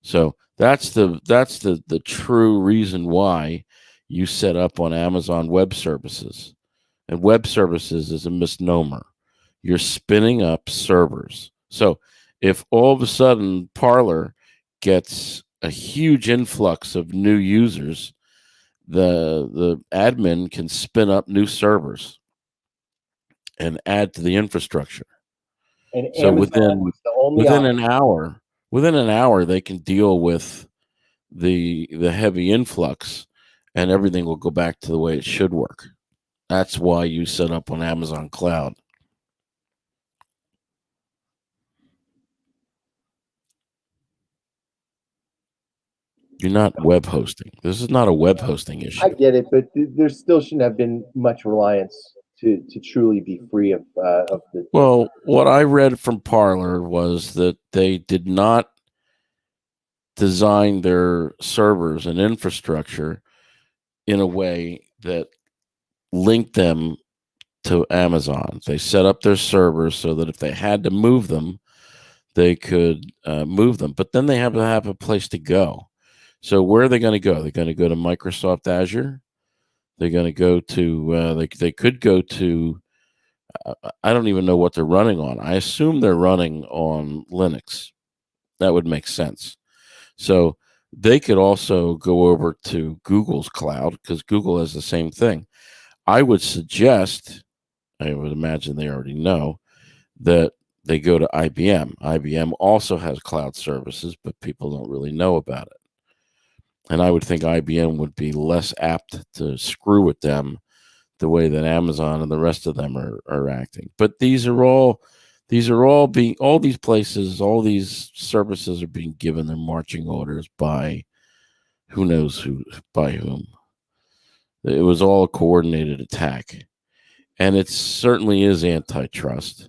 [SPEAKER 3] So that's the true reason why you set up on Amazon Web Services. And web services is a misnomer. You're spinning up servers. So if all of a sudden Parler gets a huge influx of new users, the admin can spin up new servers and add to the infrastructure.
[SPEAKER 1] And
[SPEAKER 3] so
[SPEAKER 1] Amazon
[SPEAKER 3] within an hour, they can deal with the heavy influx, and everything will go back to the way it should work. That's why you set up on Amazon Cloud. You're not web hosting. This is not a web hosting issue.
[SPEAKER 1] I get it, but there still shouldn't have been much reliance to truly be free of the.
[SPEAKER 3] Well, what I read from Parler was that they did not design their servers and infrastructure in a way that linked them to Amazon. They set up their servers so that if they had to move them, they could move them. But then they have to have a place to go. So where are they going to go? They're going to go to Microsoft Azure. They're going to go to, they could go to, I don't even know what they're running on. I assume they're running on Linux. That would make sense. So they could also go over to Google's cloud because Google has the same thing. I would suggest, I would imagine they already know, that they go to IBM. IBM also has cloud services, but people don't really know about it. And I would think IBM would be less apt to screw with them the way that Amazon and the rest of them are acting. But these are all these places, all these services are being given their marching orders by who knows by whom. It was all a coordinated attack. And it certainly is antitrust.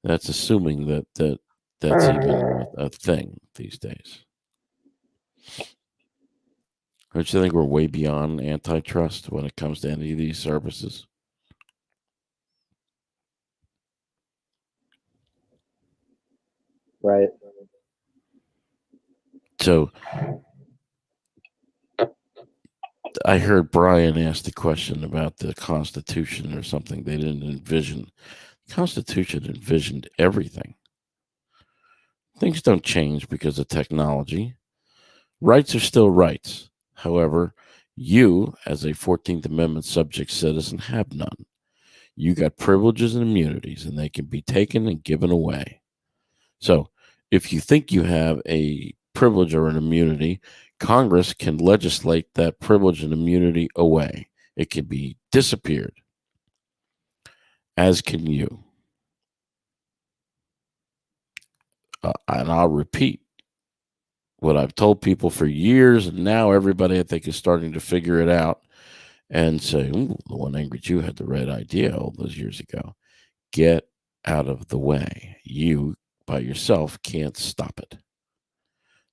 [SPEAKER 3] That's assuming that's even a thing these days. Don't you think we're way beyond antitrust when it comes to any of these services?
[SPEAKER 1] Right.
[SPEAKER 3] So I heard Brian ask the question about the Constitution or something they didn't envision. The Constitution envisioned everything. Things don't change because of technology. Rights are still rights. However, you, as a 14th Amendment subject citizen, have none. You got privileges and immunities, and they can be taken and given away. So if you think you have a privilege or an immunity, Congress can legislate that privilege and immunity away. It can be disappeared, as can you. And I'll repeat what I've told people for years, and now everybody I think is starting to figure it out and say, "Ooh, the one angry Jew had the right idea all those years ago." Get out of the way. You by yourself can't stop it.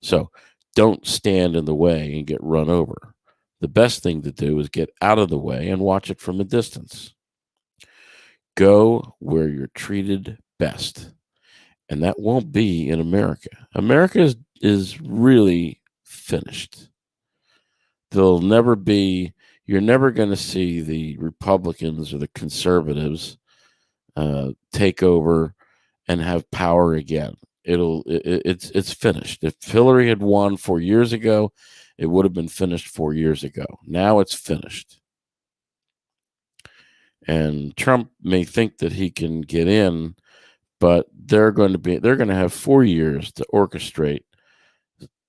[SPEAKER 3] So don't stand in the way and get run over. The best thing to do is get out of the way and watch it from a distance. Go where you're treated best. And that won't be in America. America is really finished. There'll never be, you're never going to see the Republicans or the conservatives take over and have power again. It's finished. If Hillary had won 4 years ago, it would have been finished 4 years ago. Now it's finished. And Trump may think that he can get in, but they're going to have 4 years to orchestrate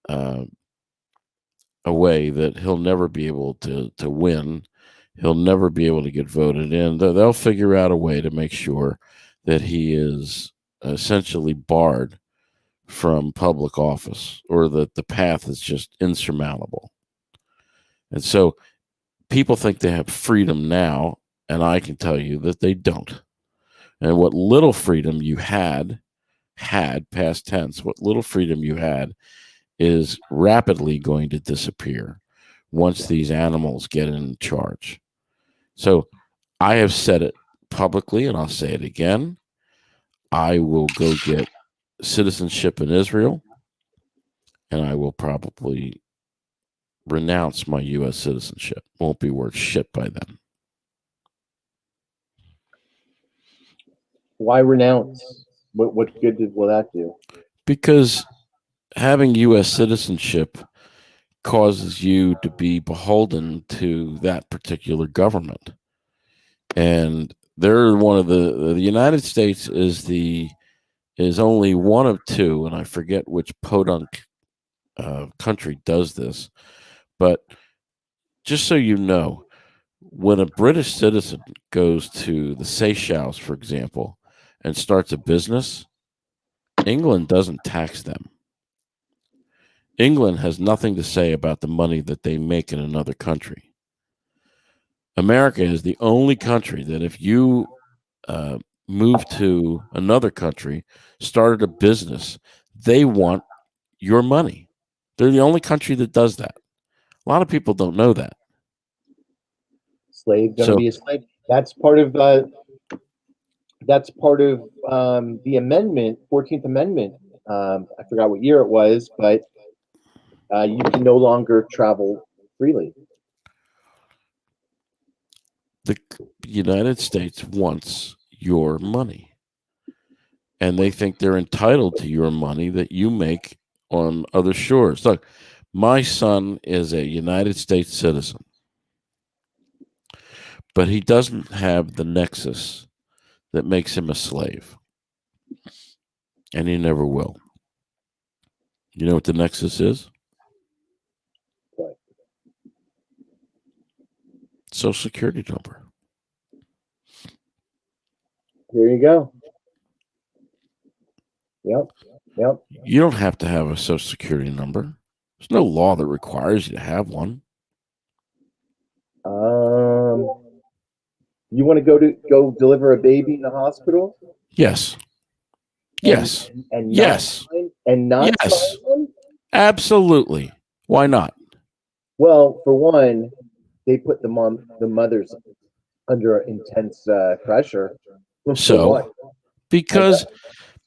[SPEAKER 3] a way that he'll never be able to win. He'll never be able to get voted in. They'll figure out a way to make sure that he is essentially barred from public office, or that the path is just insurmountable. And so people think they have freedom now, and I can tell you that they don't. And what little freedom you had past tense, what little freedom you had is rapidly going to disappear once these animals get in charge. So I have said it publicly, and I'll say it again. I will go get citizenship in Israel, and I will probably renounce my U.S. citizenship. Won't be worth shit by then.
[SPEAKER 1] Why renounce? What good will that do?
[SPEAKER 3] Because having U.S. citizenship causes you to be beholden to that particular government. And they're one of the United States is only one of two, and I forget which podunk country does this, but just so you know, when a British citizen goes to the Seychelles, for example, and starts a business, England doesn't tax them. England has nothing to say about the money that they make in another country. America is the only country that if you move to another country, started a business, they want your money. They're the only country that does that. A lot of people don't know that.
[SPEAKER 1] Slave gonna be a slave. That's part of the amendment, 14th Amendment. I forgot what year it was, but you can no longer travel freely.
[SPEAKER 3] The United States wants your money, and they think they're entitled to your money that you make on other shores. Look, my son is a United States citizen, but he doesn't have the nexus that makes him a slave, and he never will. You know what the nexus is?
[SPEAKER 1] What?
[SPEAKER 3] Social Security number.
[SPEAKER 1] Here you go. Yep.
[SPEAKER 3] You don't have to have a Social Security number. There's no law that requires you to have one.
[SPEAKER 1] You want to go deliver a baby in the hospital?
[SPEAKER 3] Yes. Yes.
[SPEAKER 1] And
[SPEAKER 3] Yes.
[SPEAKER 1] not sign
[SPEAKER 3] Yes.
[SPEAKER 1] one?
[SPEAKER 3] Absolutely. Why not?
[SPEAKER 1] Well, for one, they put the mothers under intense pressure. For one,
[SPEAKER 3] So because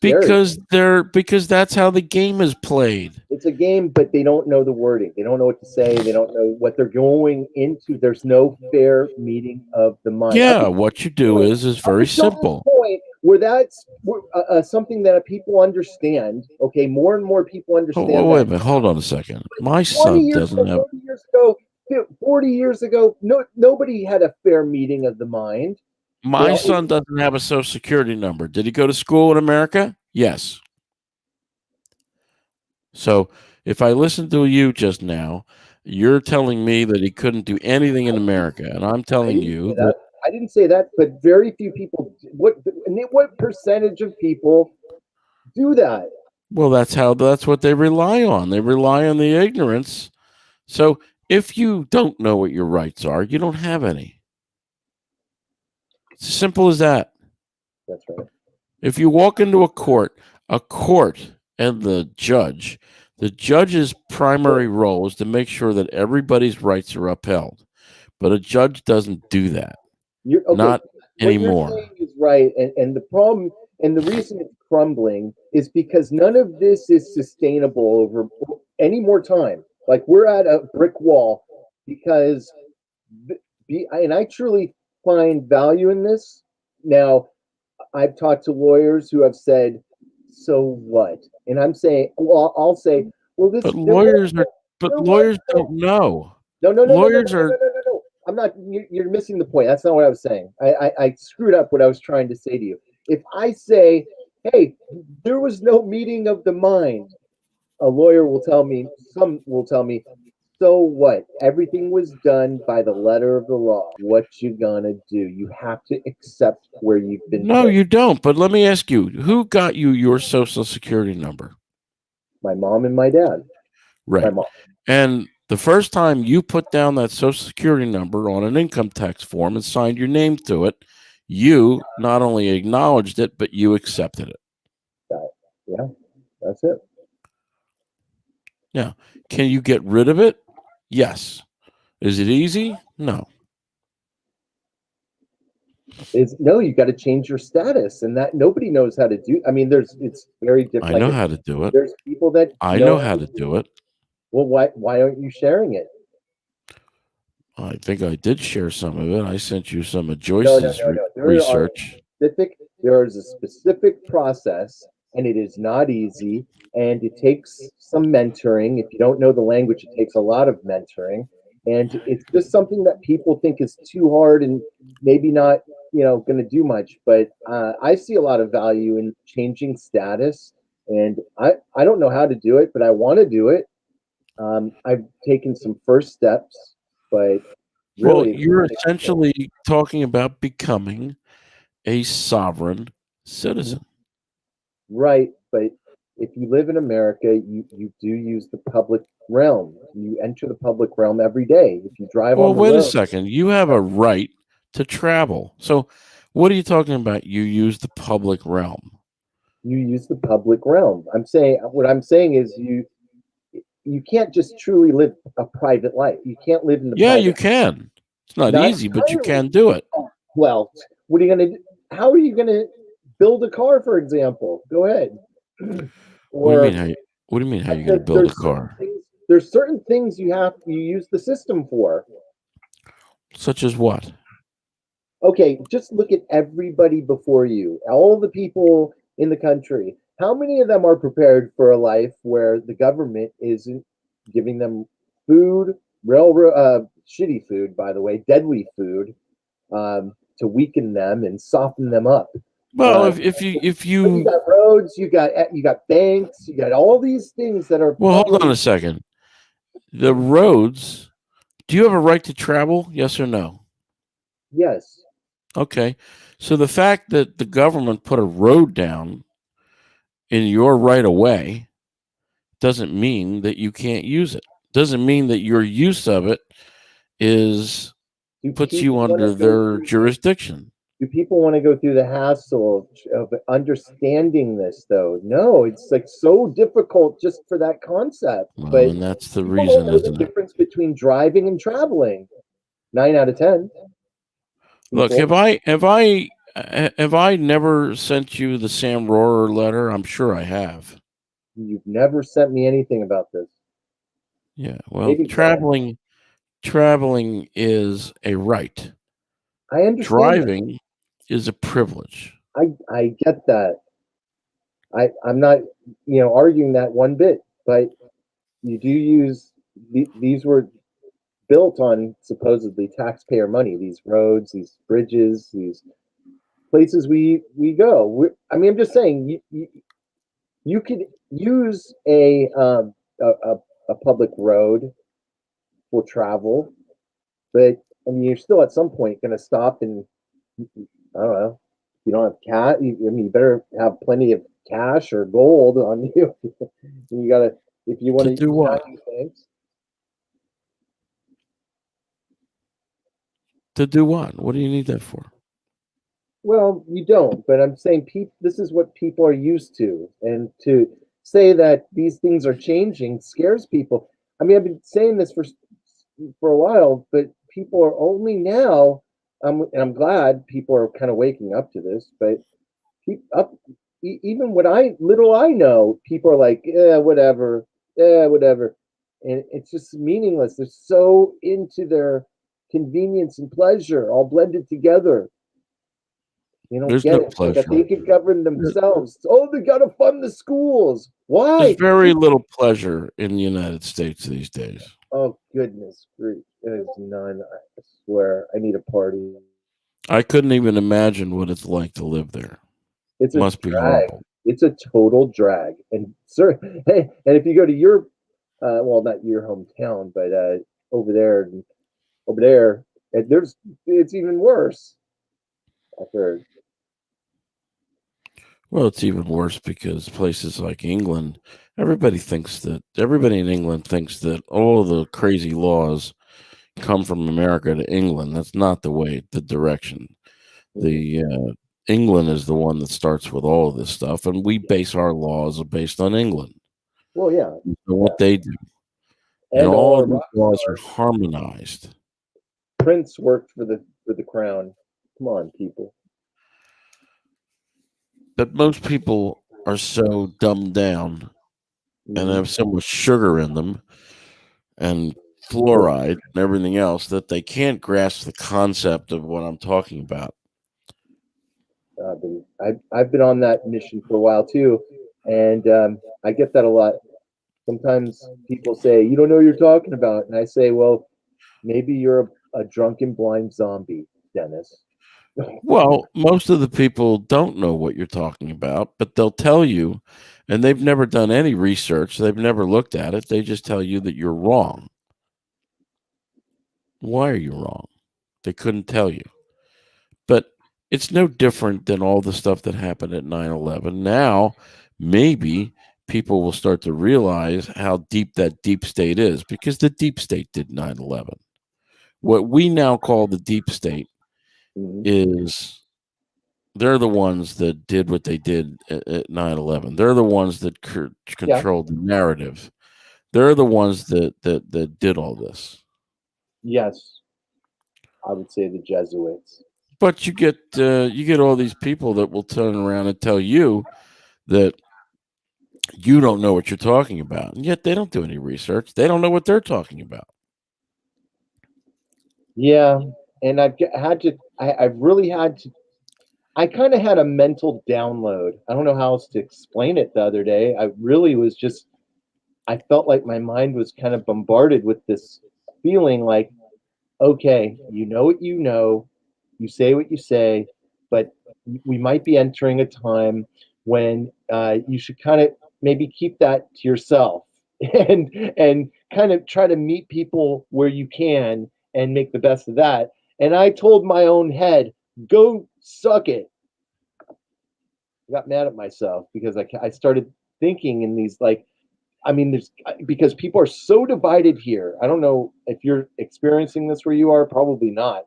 [SPEAKER 1] scary.
[SPEAKER 3] because that's how the game is played.
[SPEAKER 1] It's a game, but they don't know the wording. They don't know what to say. They don't know what they're going into. There's no fair meeting of the mind.
[SPEAKER 3] Yeah, what you do is very simple.
[SPEAKER 1] Point where that's something that people understand. Okay, more and more people understand.
[SPEAKER 3] Oh, wait a minute. Hold on a second. My son doesn't have.
[SPEAKER 1] 40 years ago, 40 years ago, nobody had a fair meeting of the mind.
[SPEAKER 3] My son doesn't have a social security number. Did he go to school in America? Yes. So if I listened to you just now, you're telling me that he couldn't do anything in America, and I'm telling you that
[SPEAKER 1] I didn't say that, but very few people. What percentage of people do that?
[SPEAKER 3] well, that's what they rely on. They rely on the ignorance. So if you don't know what your rights are, you don't have any. It's as simple as that.
[SPEAKER 1] That's right.
[SPEAKER 3] If you walk into a court and the judge's primary role is to make sure that everybody's rights are upheld. But a judge doesn't do that. Not anymore.
[SPEAKER 1] What you're saying is right, and the problem and the reason it's crumbling is because none of this is sustainable over any more time. Like we're at a brick wall because, and I truly find value in this. Now, I've talked to lawyers who have said, "So what?" And I'm saying, well, I'll say, "Well, this."
[SPEAKER 3] But lawyers don't know.
[SPEAKER 1] No.
[SPEAKER 3] Lawyers are.
[SPEAKER 1] No. I'm not. You're missing the point. That's not what I was saying. I screwed up what I was trying to say to you. If I say, "Hey, there was no meeting of the mind," a lawyer will tell me. Some will tell me, "So what? Everything was done by the letter of the law. What you gonna do? You have to accept where you've been."
[SPEAKER 3] No, you don't. But let me ask you: who got you your social security number?
[SPEAKER 1] My mom and my dad.
[SPEAKER 3] Right.
[SPEAKER 1] My mom.
[SPEAKER 3] And the first time you put down that social security number on an income tax form and signed your name to it, you not only acknowledged it, but you accepted it.
[SPEAKER 1] Yeah, that's it.
[SPEAKER 3] Now, can you get rid of it? Yes. Is it easy? No.
[SPEAKER 1] No, you got to change your status, and that nobody knows how to do. I mean, it's very different.
[SPEAKER 3] I know how to do it.
[SPEAKER 1] There's people that
[SPEAKER 3] I know how to do it.
[SPEAKER 1] Well, why aren't you sharing it?
[SPEAKER 3] I think I did share some of it. I sent you some of Joyce's research.
[SPEAKER 1] There is a specific process, and it is not easy, and it takes some mentoring. If you don't know the language, it takes a lot of mentoring, and it's just something that people think is too hard and maybe not, going to do much. But I see a lot of value in changing status, and I don't know how to do it, but I want to do it. I've taken some first steps, but really,
[SPEAKER 3] you're essentially talking about becoming a sovereign citizen.
[SPEAKER 1] Right, but if you live in America, you do use the public realm. You enter the public realm every day. If you drive on the
[SPEAKER 3] wait
[SPEAKER 1] road,
[SPEAKER 3] a second. You have a right to travel. So, what are you talking about? You use the public realm.
[SPEAKER 1] You use the public realm. What I'm saying is you can't just truly live a private life. You can't live in the
[SPEAKER 3] you can. It's not easy, but you can do it.
[SPEAKER 1] Well, what are you going to? How are you going to build a car, for example? Go ahead.
[SPEAKER 3] What do you mean? How are you going to build a car?
[SPEAKER 1] There's certain things you use the system for.
[SPEAKER 3] Such as what?
[SPEAKER 1] Okay, just look at everybody before you. All the people in the country. How many of them are prepared for a life where the government isn't giving them food, shitty food, by the way, deadly food, to weaken them and soften them up?
[SPEAKER 3] Well, if you
[SPEAKER 1] got roads, you got banks, you got all these things that are.
[SPEAKER 3] Well, hold on a second. The roads. Do you have a right to travel? Yes or no?
[SPEAKER 1] Yes.
[SPEAKER 3] Okay. So the fact that the government put a road down in your right of way doesn't mean that you can't use it. Doesn't mean that your use of it is
[SPEAKER 1] Do
[SPEAKER 3] puts you
[SPEAKER 1] people want
[SPEAKER 3] under
[SPEAKER 1] to go
[SPEAKER 3] their
[SPEAKER 1] through,
[SPEAKER 3] jurisdiction.
[SPEAKER 1] do people want to go through the hassle of understanding this though? No, it's like so difficult just for that concept.
[SPEAKER 3] Well,
[SPEAKER 1] But
[SPEAKER 3] and that's the
[SPEAKER 1] people don't
[SPEAKER 3] reason,
[SPEAKER 1] know the
[SPEAKER 3] isn't it?
[SPEAKER 1] difference between driving and traveling. 9 out of 10
[SPEAKER 3] Look,
[SPEAKER 1] people.
[SPEAKER 3] have I never sent you the Sam Rohrer letter? I'm sure I have.
[SPEAKER 1] You've never sent me anything about this.
[SPEAKER 3] Yeah. Well,
[SPEAKER 1] Maybe once.
[SPEAKER 3] traveling is a right.
[SPEAKER 1] I understand that.
[SPEAKER 3] Driving is a privilege.
[SPEAKER 1] I get that. I'm not arguing that one bit, but you do use these were built on supposedly taxpayer money. These roads, these bridges, these places we go. I mean, I'm just saying you could use a public road for travel, but I mean, you're still at some point going to stop and I don't know. You don't have cash. I mean, you better have plenty of cash or gold on you. You gotta if you want
[SPEAKER 3] To
[SPEAKER 1] to
[SPEAKER 3] do
[SPEAKER 1] use
[SPEAKER 3] what?
[SPEAKER 1] value things.
[SPEAKER 3] To do what? What do you need that for?
[SPEAKER 1] Well, you don't, but I'm saying this is what people are used to, and to say that these things are changing scares people. I mean, I've been saying this for a while, but people are only now. And I'm glad people are kind of waking up to this. But up, even what I know, people are like, yeah, whatever, and it's just meaningless. They're so into their convenience and pleasure, all blended together. They don't
[SPEAKER 3] There's
[SPEAKER 1] get
[SPEAKER 3] no
[SPEAKER 1] it. That they
[SPEAKER 3] pleasure.
[SPEAKER 1] can govern themselves. Oh, they got to fund the schools.
[SPEAKER 3] There's
[SPEAKER 1] Why?
[SPEAKER 3] very little pleasure in the United States these days.
[SPEAKER 1] Oh, goodness grief. There's none. I swear. I need a party.
[SPEAKER 3] I couldn't even imagine what it's like to live there.
[SPEAKER 1] It's a
[SPEAKER 3] Must be
[SPEAKER 1] drag.
[SPEAKER 3] horrible.
[SPEAKER 1] It's a total drag. And sir, hey, and if you go to your, well, not your hometown, but over there, it's even worse. I've heard.
[SPEAKER 3] Well, it's even worse because places like England, everybody in England thinks that all the crazy laws come from America to England. That's not the direction. The England is the one that starts with all of this stuff, and we base our laws based on England
[SPEAKER 1] Well, yeah,
[SPEAKER 3] and
[SPEAKER 1] yeah.
[SPEAKER 3] what they do, and
[SPEAKER 1] And all
[SPEAKER 3] all
[SPEAKER 1] our
[SPEAKER 3] of these
[SPEAKER 1] rock
[SPEAKER 3] laws are
[SPEAKER 1] stars.
[SPEAKER 3] harmonized.
[SPEAKER 1] Prince worked for the crown. Come on, people.
[SPEAKER 3] But most people are so dumbed down and
[SPEAKER 1] Mhm.
[SPEAKER 3] have so much sugar in them and fluoride and everything else that they can't grasp the concept of what I'm talking about.
[SPEAKER 1] I've been on that mission for a while too, and I get that a lot. Sometimes people say you don't know what you're talking about, and I say, well, maybe you're a drunken blind zombie, Dennis.
[SPEAKER 3] Well, most of the people don't know what you're talking about, but they'll tell you, and they've never done any research, they've never looked at it. They just tell you that you're wrong. Why are you wrong? They couldn't tell you. But it's no different than all the stuff that happened at 9/11. Now, maybe people will start to realize how deep that deep state is because the deep state did 9/11. What we now call the deep state
[SPEAKER 1] Mhm.
[SPEAKER 3] is they're the ones that did what they did at 9/11. They're the ones that
[SPEAKER 1] Yeah.
[SPEAKER 3] controlled the narrative. They're the ones that did all this.
[SPEAKER 1] Yes, I would say the Jesuits.
[SPEAKER 3] But you get all these people that will turn around and tell you that you don't know what you're talking about, and yet they don't do any research. They don't know what they're talking about.
[SPEAKER 1] Yeah, and had to. I've really had to. I kind of had a mental download. I don't know how else to explain it the other day. I really was just. I felt like my mind was kind of bombarded with this feeling like, okay, you know what you say what you say, but we might be entering a time when you should kind of maybe keep that to yourself and kind of try to meet people where you can and make the best of that. And I told my own head, go suck it. I got mad at myself because I started thinking in these like I mean, there's because people are so divided here. I don't know if you're experiencing this where you are, probably not.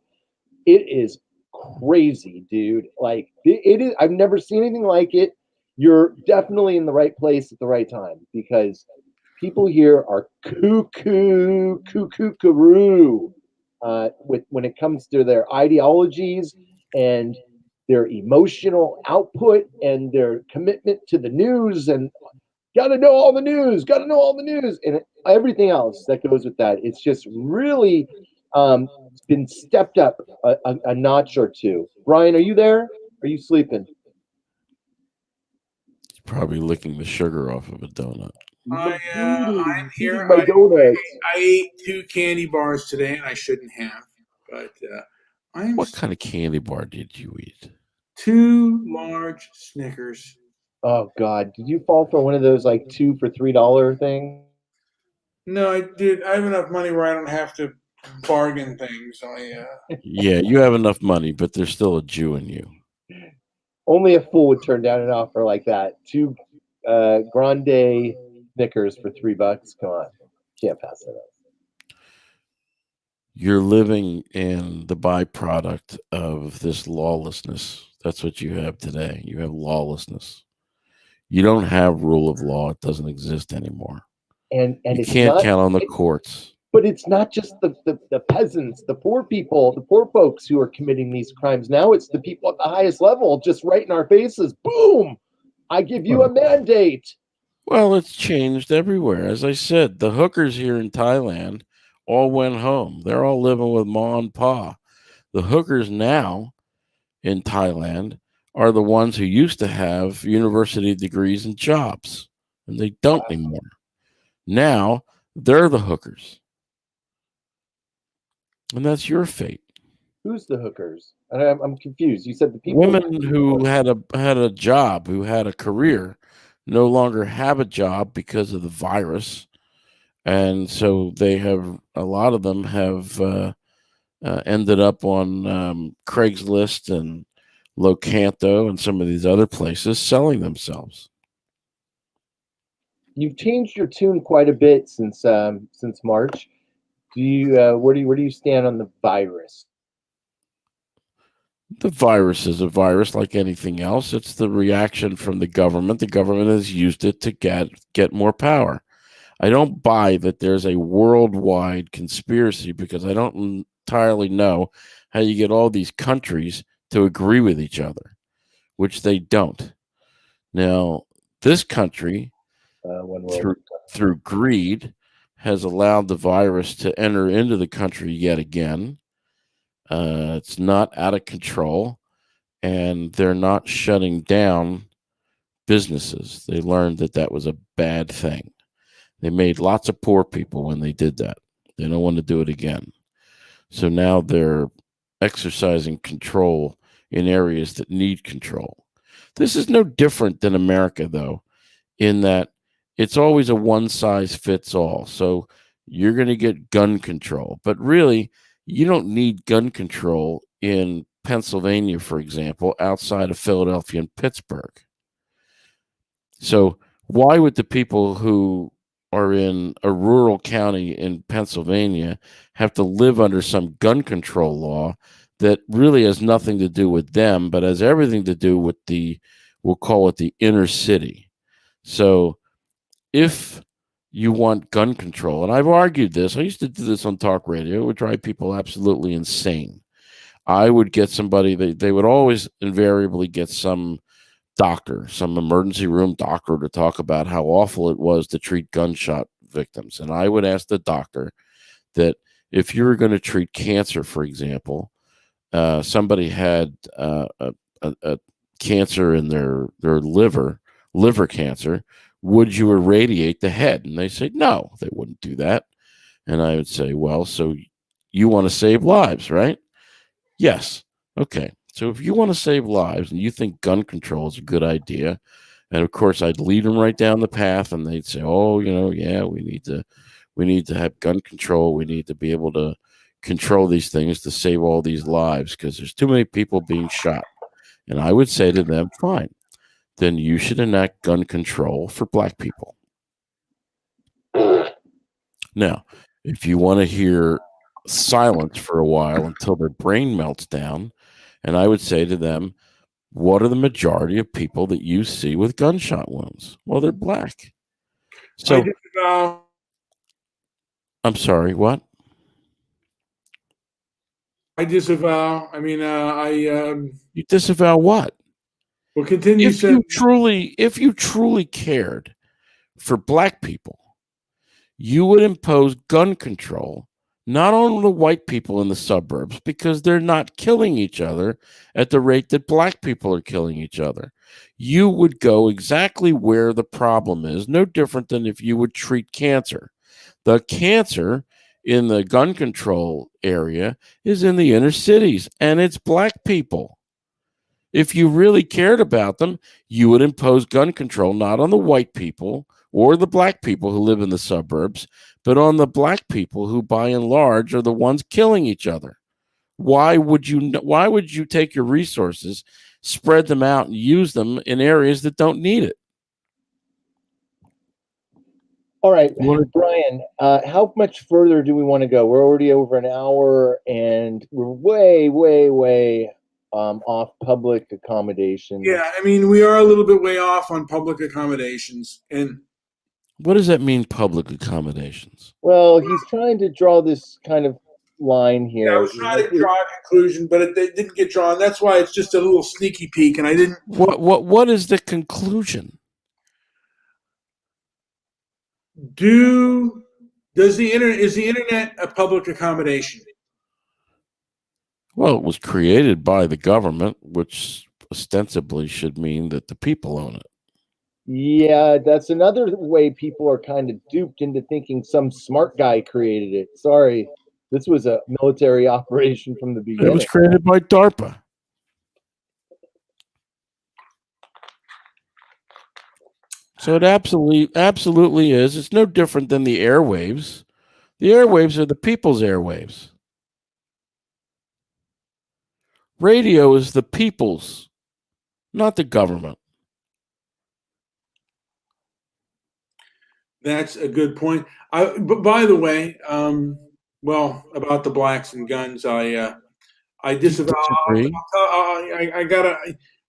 [SPEAKER 1] It is crazy, dude. Like it is. I've never seen anything like it. You're definitely in the right place at the right time because people here are cuckoo with when it comes to their ideologies and their emotional output and their commitment to the news and got to know all the news, got to know all the news, and everything else that goes with that. It's just really been stepped up a notch or two. Brian, are you there? Are you sleeping?
[SPEAKER 3] He's probably licking the sugar off of a donut.
[SPEAKER 2] I'm here.
[SPEAKER 1] My donuts.
[SPEAKER 2] I ate 2 candy bars today, and I shouldn't have. But I'm
[SPEAKER 3] What kind of candy bar did you eat?
[SPEAKER 2] 2 large Snickers.
[SPEAKER 1] Oh God, did you fall for one of those like $2 for $3 thing?
[SPEAKER 2] No, I have enough money where I don't have to bargain things.
[SPEAKER 3] Yeah, you have enough money, but there's still a Jew in you.
[SPEAKER 1] Only a fool would turn down an offer like that. 2 grande Snickers for $3. Come on, can't pass that up.
[SPEAKER 3] You're living in the byproduct of this lawlessness. That's what you have today. You have lawlessness. You don't have rule of law. It doesn't exist anymore.
[SPEAKER 1] And
[SPEAKER 3] You
[SPEAKER 1] it's
[SPEAKER 3] can't
[SPEAKER 1] not,
[SPEAKER 3] count on the courts.
[SPEAKER 1] but it's not just the peasants, the poor people, the poor folks who are committing these crimes. Now it's the people at the highest level, just right in our faces. Boom! I give you a mandate.
[SPEAKER 3] Well, it's changed everywhere. As I said, the hookers here in Thailand all went home. They're all living with ma and pa. The hookers now in Thailand are the ones who used to have university degrees and jobs, and they don't anymore. Now they're the hookers, and that's your fate.
[SPEAKER 1] Who's the hookers? I'm confused. You said the people.
[SPEAKER 3] Women who had a job, who had a career, no longer have a job because of the virus, and so they have a lot of them have ended up on Craigslist and Locanto and some of these other places selling themselves.
[SPEAKER 1] You've changed your tune quite a bit since March. Do you where do you stand on the virus?
[SPEAKER 3] The virus is a virus like anything else. It's the reaction from the government. The government has used it to get more power. I don't buy that there's a worldwide conspiracy because I don't entirely know how you get all these countries to agree with each other, which they don't. Now, this country, through greed, has allowed the virus to enter into the country yet again. It's not out of control, and they're not shutting down businesses. They learned that that was a bad thing. They made lots of poor people when they did that. They don't want to do it again. So now they're exercising control in areas that need control. This is no different than America, though, in that it's always a one size fits all. So you're going to get gun control, but really, you don't need gun control in Pennsylvania, for example, outside of Philadelphia and Pittsburgh. So why would the people who are in a rural county in Pennsylvania have to live under some gun control law that really has nothing to do with them, but has everything to do with we'll call it the inner city. So if you want gun control, and I've argued this, I used to do this on talk radio, it would drive people absolutely insane. I would get somebody, they would always invariably get some doctor, some emergency room doctor to talk about how awful it was to treat gunshot victims. And I would ask the doctor that if you were going to treat cancer, for example, somebody had a cancer in their liver cancer, would you irradiate the head? And they say, no, they wouldn't do that. And I would say, well, so you want to save lives, right? Yes. Okay. So if you want to save lives and you think gun control is a good idea, and of course I'd lead them right down the path, and they'd say, "Oh, yeah, we need to have gun control. We need to be able to control these things to save all these lives because there's too many people being shot." And I would say to them, "Fine, then you should enact gun control for black people." Now, if you want to hear silence for a while until their brain melts down. And I would say to them, what are the majority of people that you see with gunshot wounds? Well, they're black.
[SPEAKER 2] I
[SPEAKER 3] So
[SPEAKER 2] disavow.
[SPEAKER 3] I'm sorry, what?
[SPEAKER 2] I disavow. I mean,
[SPEAKER 3] You disavow what?
[SPEAKER 2] will continue.
[SPEAKER 3] If you truly cared for black people, you would impose gun control not on the white people in the suburbs because they're not killing each other at the rate that black people are killing each other. You would go exactly where the problem is, no different than if you would treat cancer. The cancer in the gun control area is in the inner cities, and it's black people. If you really cared about them, you would impose gun control not on the white people or the black people who live in the suburbs, but on the black people who, by and large, are the ones killing each other. Why would you take your resources, spread them out, and use them in areas that don't need it?
[SPEAKER 1] All right, Brian, how much further do we want to go? We're already over an hour, and we're way, way, way off public accommodations.
[SPEAKER 2] Yeah, I mean, we are a little bit way off on public accommodations, and
[SPEAKER 3] what does that mean, public accommodations?
[SPEAKER 1] Well, he's trying to draw this kind of line here.
[SPEAKER 2] Yeah, I was trying to draw a conclusion, but it didn't get drawn. That's why it's just a little sneaky peek, and I didn't.
[SPEAKER 3] What is the conclusion?
[SPEAKER 2] Is the internet a public accommodation?
[SPEAKER 3] Well, it was created by the government, which ostensibly should mean that the people own it.
[SPEAKER 1] Yeah, that's another way people are kind of duped into thinking some smart guy created it. Sorry, this was a military operation from the beginning.
[SPEAKER 3] It was created by DARPA. So it absolutely is. It's no different than the airwaves. The airwaves are the people's airwaves. Radio is the people's, not the government.
[SPEAKER 2] That's a good point. But by the way, well, about the blacks and guns, I disavow.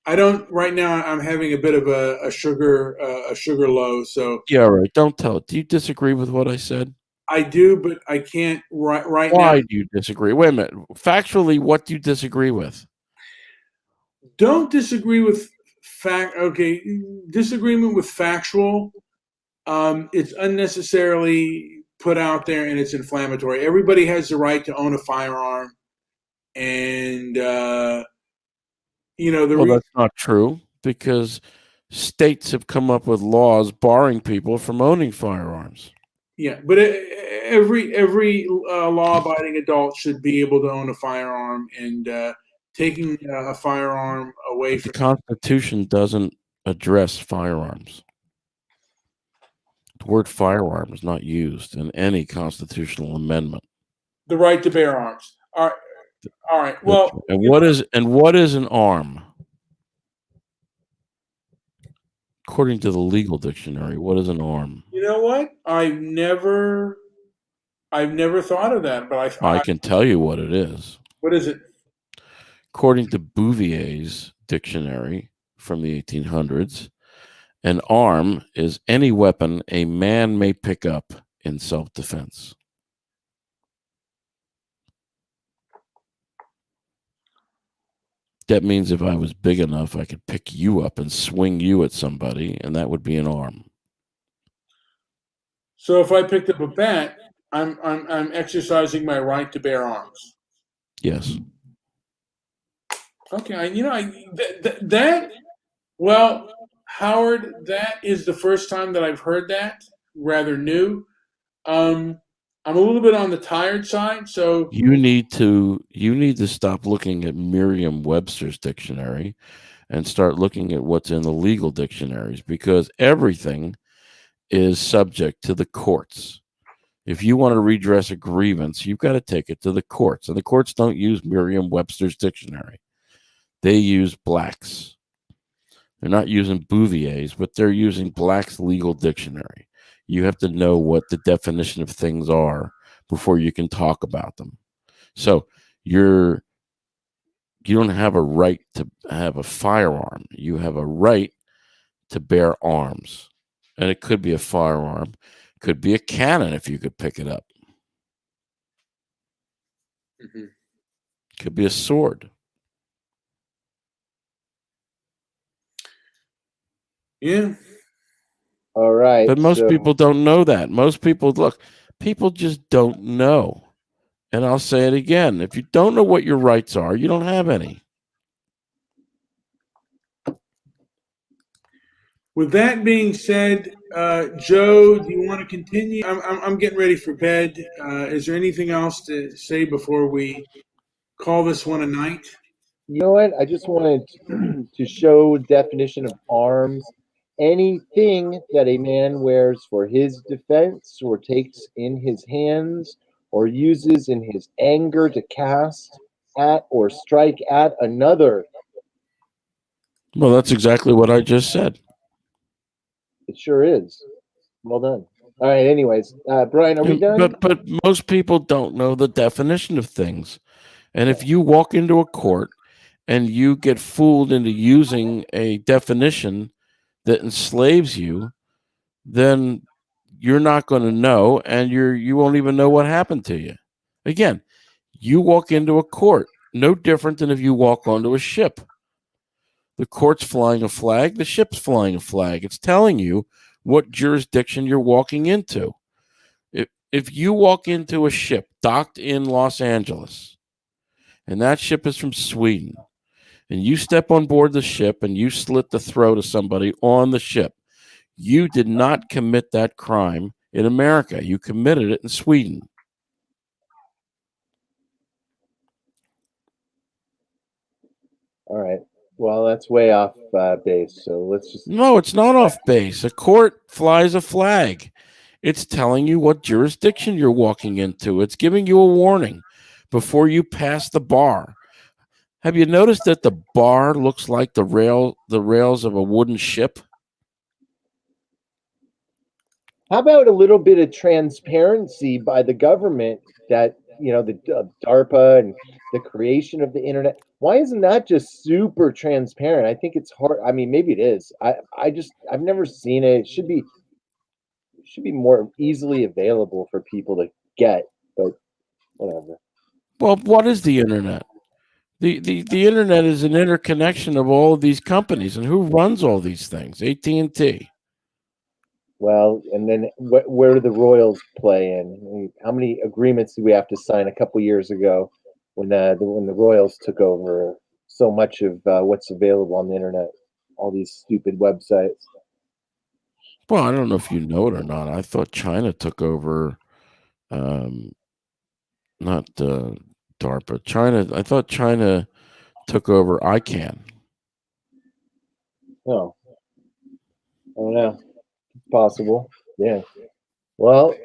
[SPEAKER 2] I don't right now. I'm having a bit of a sugar low. So
[SPEAKER 3] yeah, right. Don't tell it. Do you disagree with what I said?
[SPEAKER 2] I do, but I can't right now.
[SPEAKER 3] Why do you disagree? Wait a minute. Factually, what do you disagree with?
[SPEAKER 2] Don't disagree with fact. Okay, disagreement with factual. It's unnecessarily put out there and it's inflammatory. Everybody has the right to own a firearm, and that's
[SPEAKER 3] not true because states have come up with laws barring people from owning firearms.
[SPEAKER 2] Yeah, but every law-abiding adult should be able to own a firearm, and taking a firearm away from
[SPEAKER 3] the Constitution doesn't address firearms. The word firearm is not used in any constitutional amendment.
[SPEAKER 2] The right to bear arms. All right. Well,
[SPEAKER 3] and what is an arm? According to the legal dictionary, what is an arm?
[SPEAKER 2] You know what? I've never thought of that, but
[SPEAKER 3] I can tell you what it is.
[SPEAKER 2] What is it?
[SPEAKER 3] According to Bouvier's dictionary from the 1800s, an arm is any weapon a man may pick up in self-defense. That means if I was big enough, I could pick you up and swing you at somebody, and that would be an arm.
[SPEAKER 2] So if I picked up a bat, I'm exercising my right to bear arms.
[SPEAKER 3] Yes.
[SPEAKER 2] Okay, that. Well, Howard, that is the first time that I've heard that. Rather new. I'm a little bit on the tired side, so
[SPEAKER 3] you need to stop looking at Merriam-Webster's dictionary and start looking at what's in the legal dictionaries, because everything is subject to the courts. If you want to redress a grievance, you've got to take it to the courts, and the courts don't use Merriam-Webster's dictionary. They use Black's. They're not using Bouvier's, but they're using Black's legal dictionary. You have to know what the definition of things are before you can talk about them. So you don't have a right to have a firearm. You have a right to bear arms. And it could be a firearm, could be a cannon if you could pick it up.
[SPEAKER 2] Mhm.
[SPEAKER 3] Could be a sword.
[SPEAKER 2] Yeah.
[SPEAKER 1] All right.
[SPEAKER 3] But most
[SPEAKER 1] so,
[SPEAKER 3] people don't know that. Most people people just don't know. And I'll say it again. If you don't know what your rights are, you don't have any.
[SPEAKER 2] With that being said, Joe, do you want to continue? I'm getting ready for bed. Is there anything else to say before we call this one a night?
[SPEAKER 1] You know what? I just wanted to show definition of arms. Anything that a man wears for his defense or takes in his hands or uses in his anger to cast at or strike at another.
[SPEAKER 3] Well, that's exactly what I just said.
[SPEAKER 1] It sure is. Well done. All right. Anyways, Brian, are we done?
[SPEAKER 3] But most people don't know the definition of things. And if you walk into a court and you get fooled into using a definition that enslaves you, then you're not going to know, and you won't even know what happened to you. Again, you walk into a court, no different than if you walk onto a ship. The court's flying a flag, the ship's flying a flag. It's telling you what jurisdiction you're walking into. If you walk into a ship docked in Los Angeles, and that ship is from Sweden, and you step on board the ship and you slit the throat of somebody on the ship, you did not commit that crime in America. You committed it in Sweden.
[SPEAKER 1] All right. Well, that's way off base. So let's just.
[SPEAKER 3] No, it's not off base. A court flies a flag. It's telling you what jurisdiction you're walking into. It's giving you a warning before you pass the bar. Have you noticed that the bar looks like the rails of a wooden ship?
[SPEAKER 1] How about a little bit of transparency by the government that, the DARPA and the creation of the internet? Why isn't that just super transparent? I think it's hard. I mean, maybe it is. I've never seen it. It should be more easily available for people to get, but whatever.
[SPEAKER 3] Well, what is the internet? The internet is an interconnection of all of these companies, and who runs all these things? AT&T.
[SPEAKER 1] Well, and then where do the Royals play in? I mean, how many agreements did we have to sign a couple years ago when the Royals took over so much of what's available on the internet? All these stupid websites.
[SPEAKER 3] Well, I don't know if you know it or not. I thought China took over, not DARPA. I thought China took over ICANN.
[SPEAKER 1] No, I don't know. It's possible. Yeah. Well,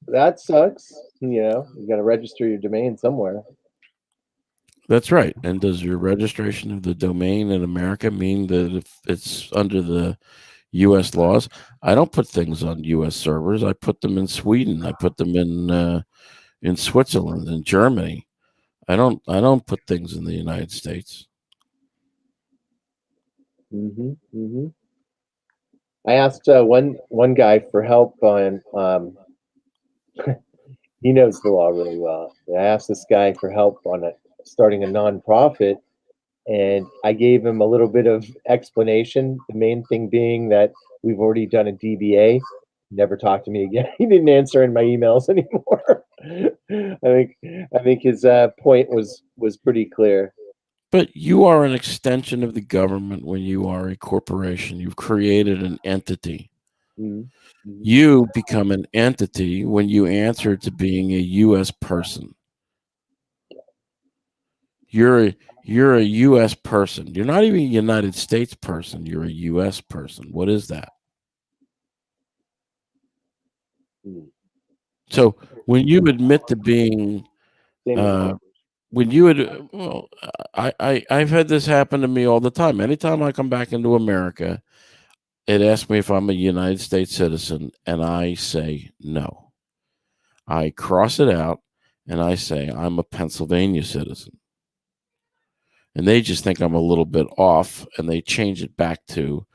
[SPEAKER 1] that sucks. You got to register your domain somewhere.
[SPEAKER 3] That's right. And does your registration of the domain in America mean that if it's under the U.S. laws? I don't put things on U.S. servers. I put them in Sweden. I put them in Switzerland, in Germany. I don't put things in the United States.
[SPEAKER 1] Mm-hmm. I asked one guy for help on. He knows the law really well. I asked this guy for help on starting a nonprofit, and I gave him a little bit of explanation. The main thing being that we've already done a DBA. Never talked to me again. He didn't answer in my emails anymore. I think his point was pretty clear.
[SPEAKER 3] But you are an extension of the government when you are a corporation. You've created an entity.
[SPEAKER 1] Mm-hmm.
[SPEAKER 3] You become an entity when you answer to being a U.S. person. You're a U.S. person. You're not even a United States person. You're a U.S. person. What is that? So when you admit to being, when you would, well, I've had this happen to me all the time. Anytime I come back into America, it asks me if I'm a United States citizen, and I say no. I cross it out, and I say I'm a Pennsylvania citizen. And they just think I'm a little bit off, and they change it back to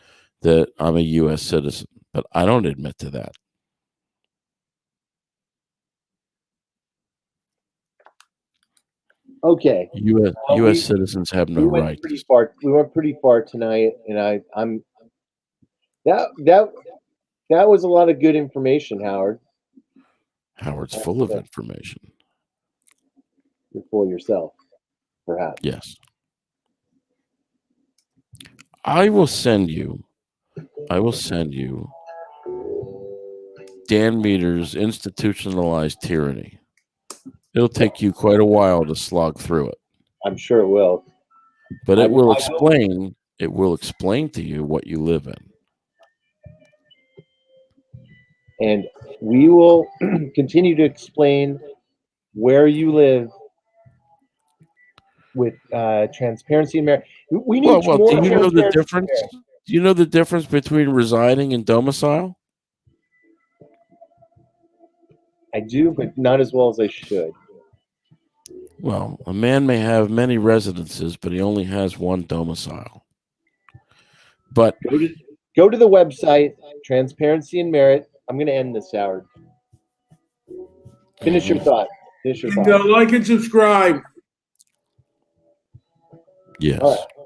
[SPEAKER 3] that I'm a U.S. citizen. But I don't admit to that.
[SPEAKER 1] Okay.
[SPEAKER 3] U.S. citizens have no
[SPEAKER 1] We went
[SPEAKER 3] rights.
[SPEAKER 1] pretty far. We went pretty far tonight, and I'm that was a lot of good information, Howard.
[SPEAKER 3] Howard's full of information.
[SPEAKER 1] You're full of yourself, perhaps.
[SPEAKER 3] Yes. I will send you Dan Meter's Institutionalized Tyranny. It'll take you quite a while to slog through it,
[SPEAKER 1] I'm sure it will.
[SPEAKER 3] but
[SPEAKER 1] I
[SPEAKER 3] it
[SPEAKER 1] will-
[SPEAKER 3] will
[SPEAKER 1] I will-
[SPEAKER 3] explain to you what you live in.
[SPEAKER 1] And we will continue to explain where you live with transparency and merit. We need
[SPEAKER 3] Well,
[SPEAKER 1] more
[SPEAKER 3] do you know the
[SPEAKER 1] transparency and
[SPEAKER 3] difference?
[SPEAKER 1] merit.
[SPEAKER 3] Do you know the difference between residing and domicile?
[SPEAKER 1] I do, but not as well as I should.
[SPEAKER 3] Well, a man may have many residences, but he only has one domicile. But
[SPEAKER 1] Go to the website, Transparency and Merit. I'm going to end this, Howard. Finish your thought. Finish your
[SPEAKER 2] And
[SPEAKER 1] thought.
[SPEAKER 2] like and subscribe.
[SPEAKER 3] yes.
[SPEAKER 1] All right.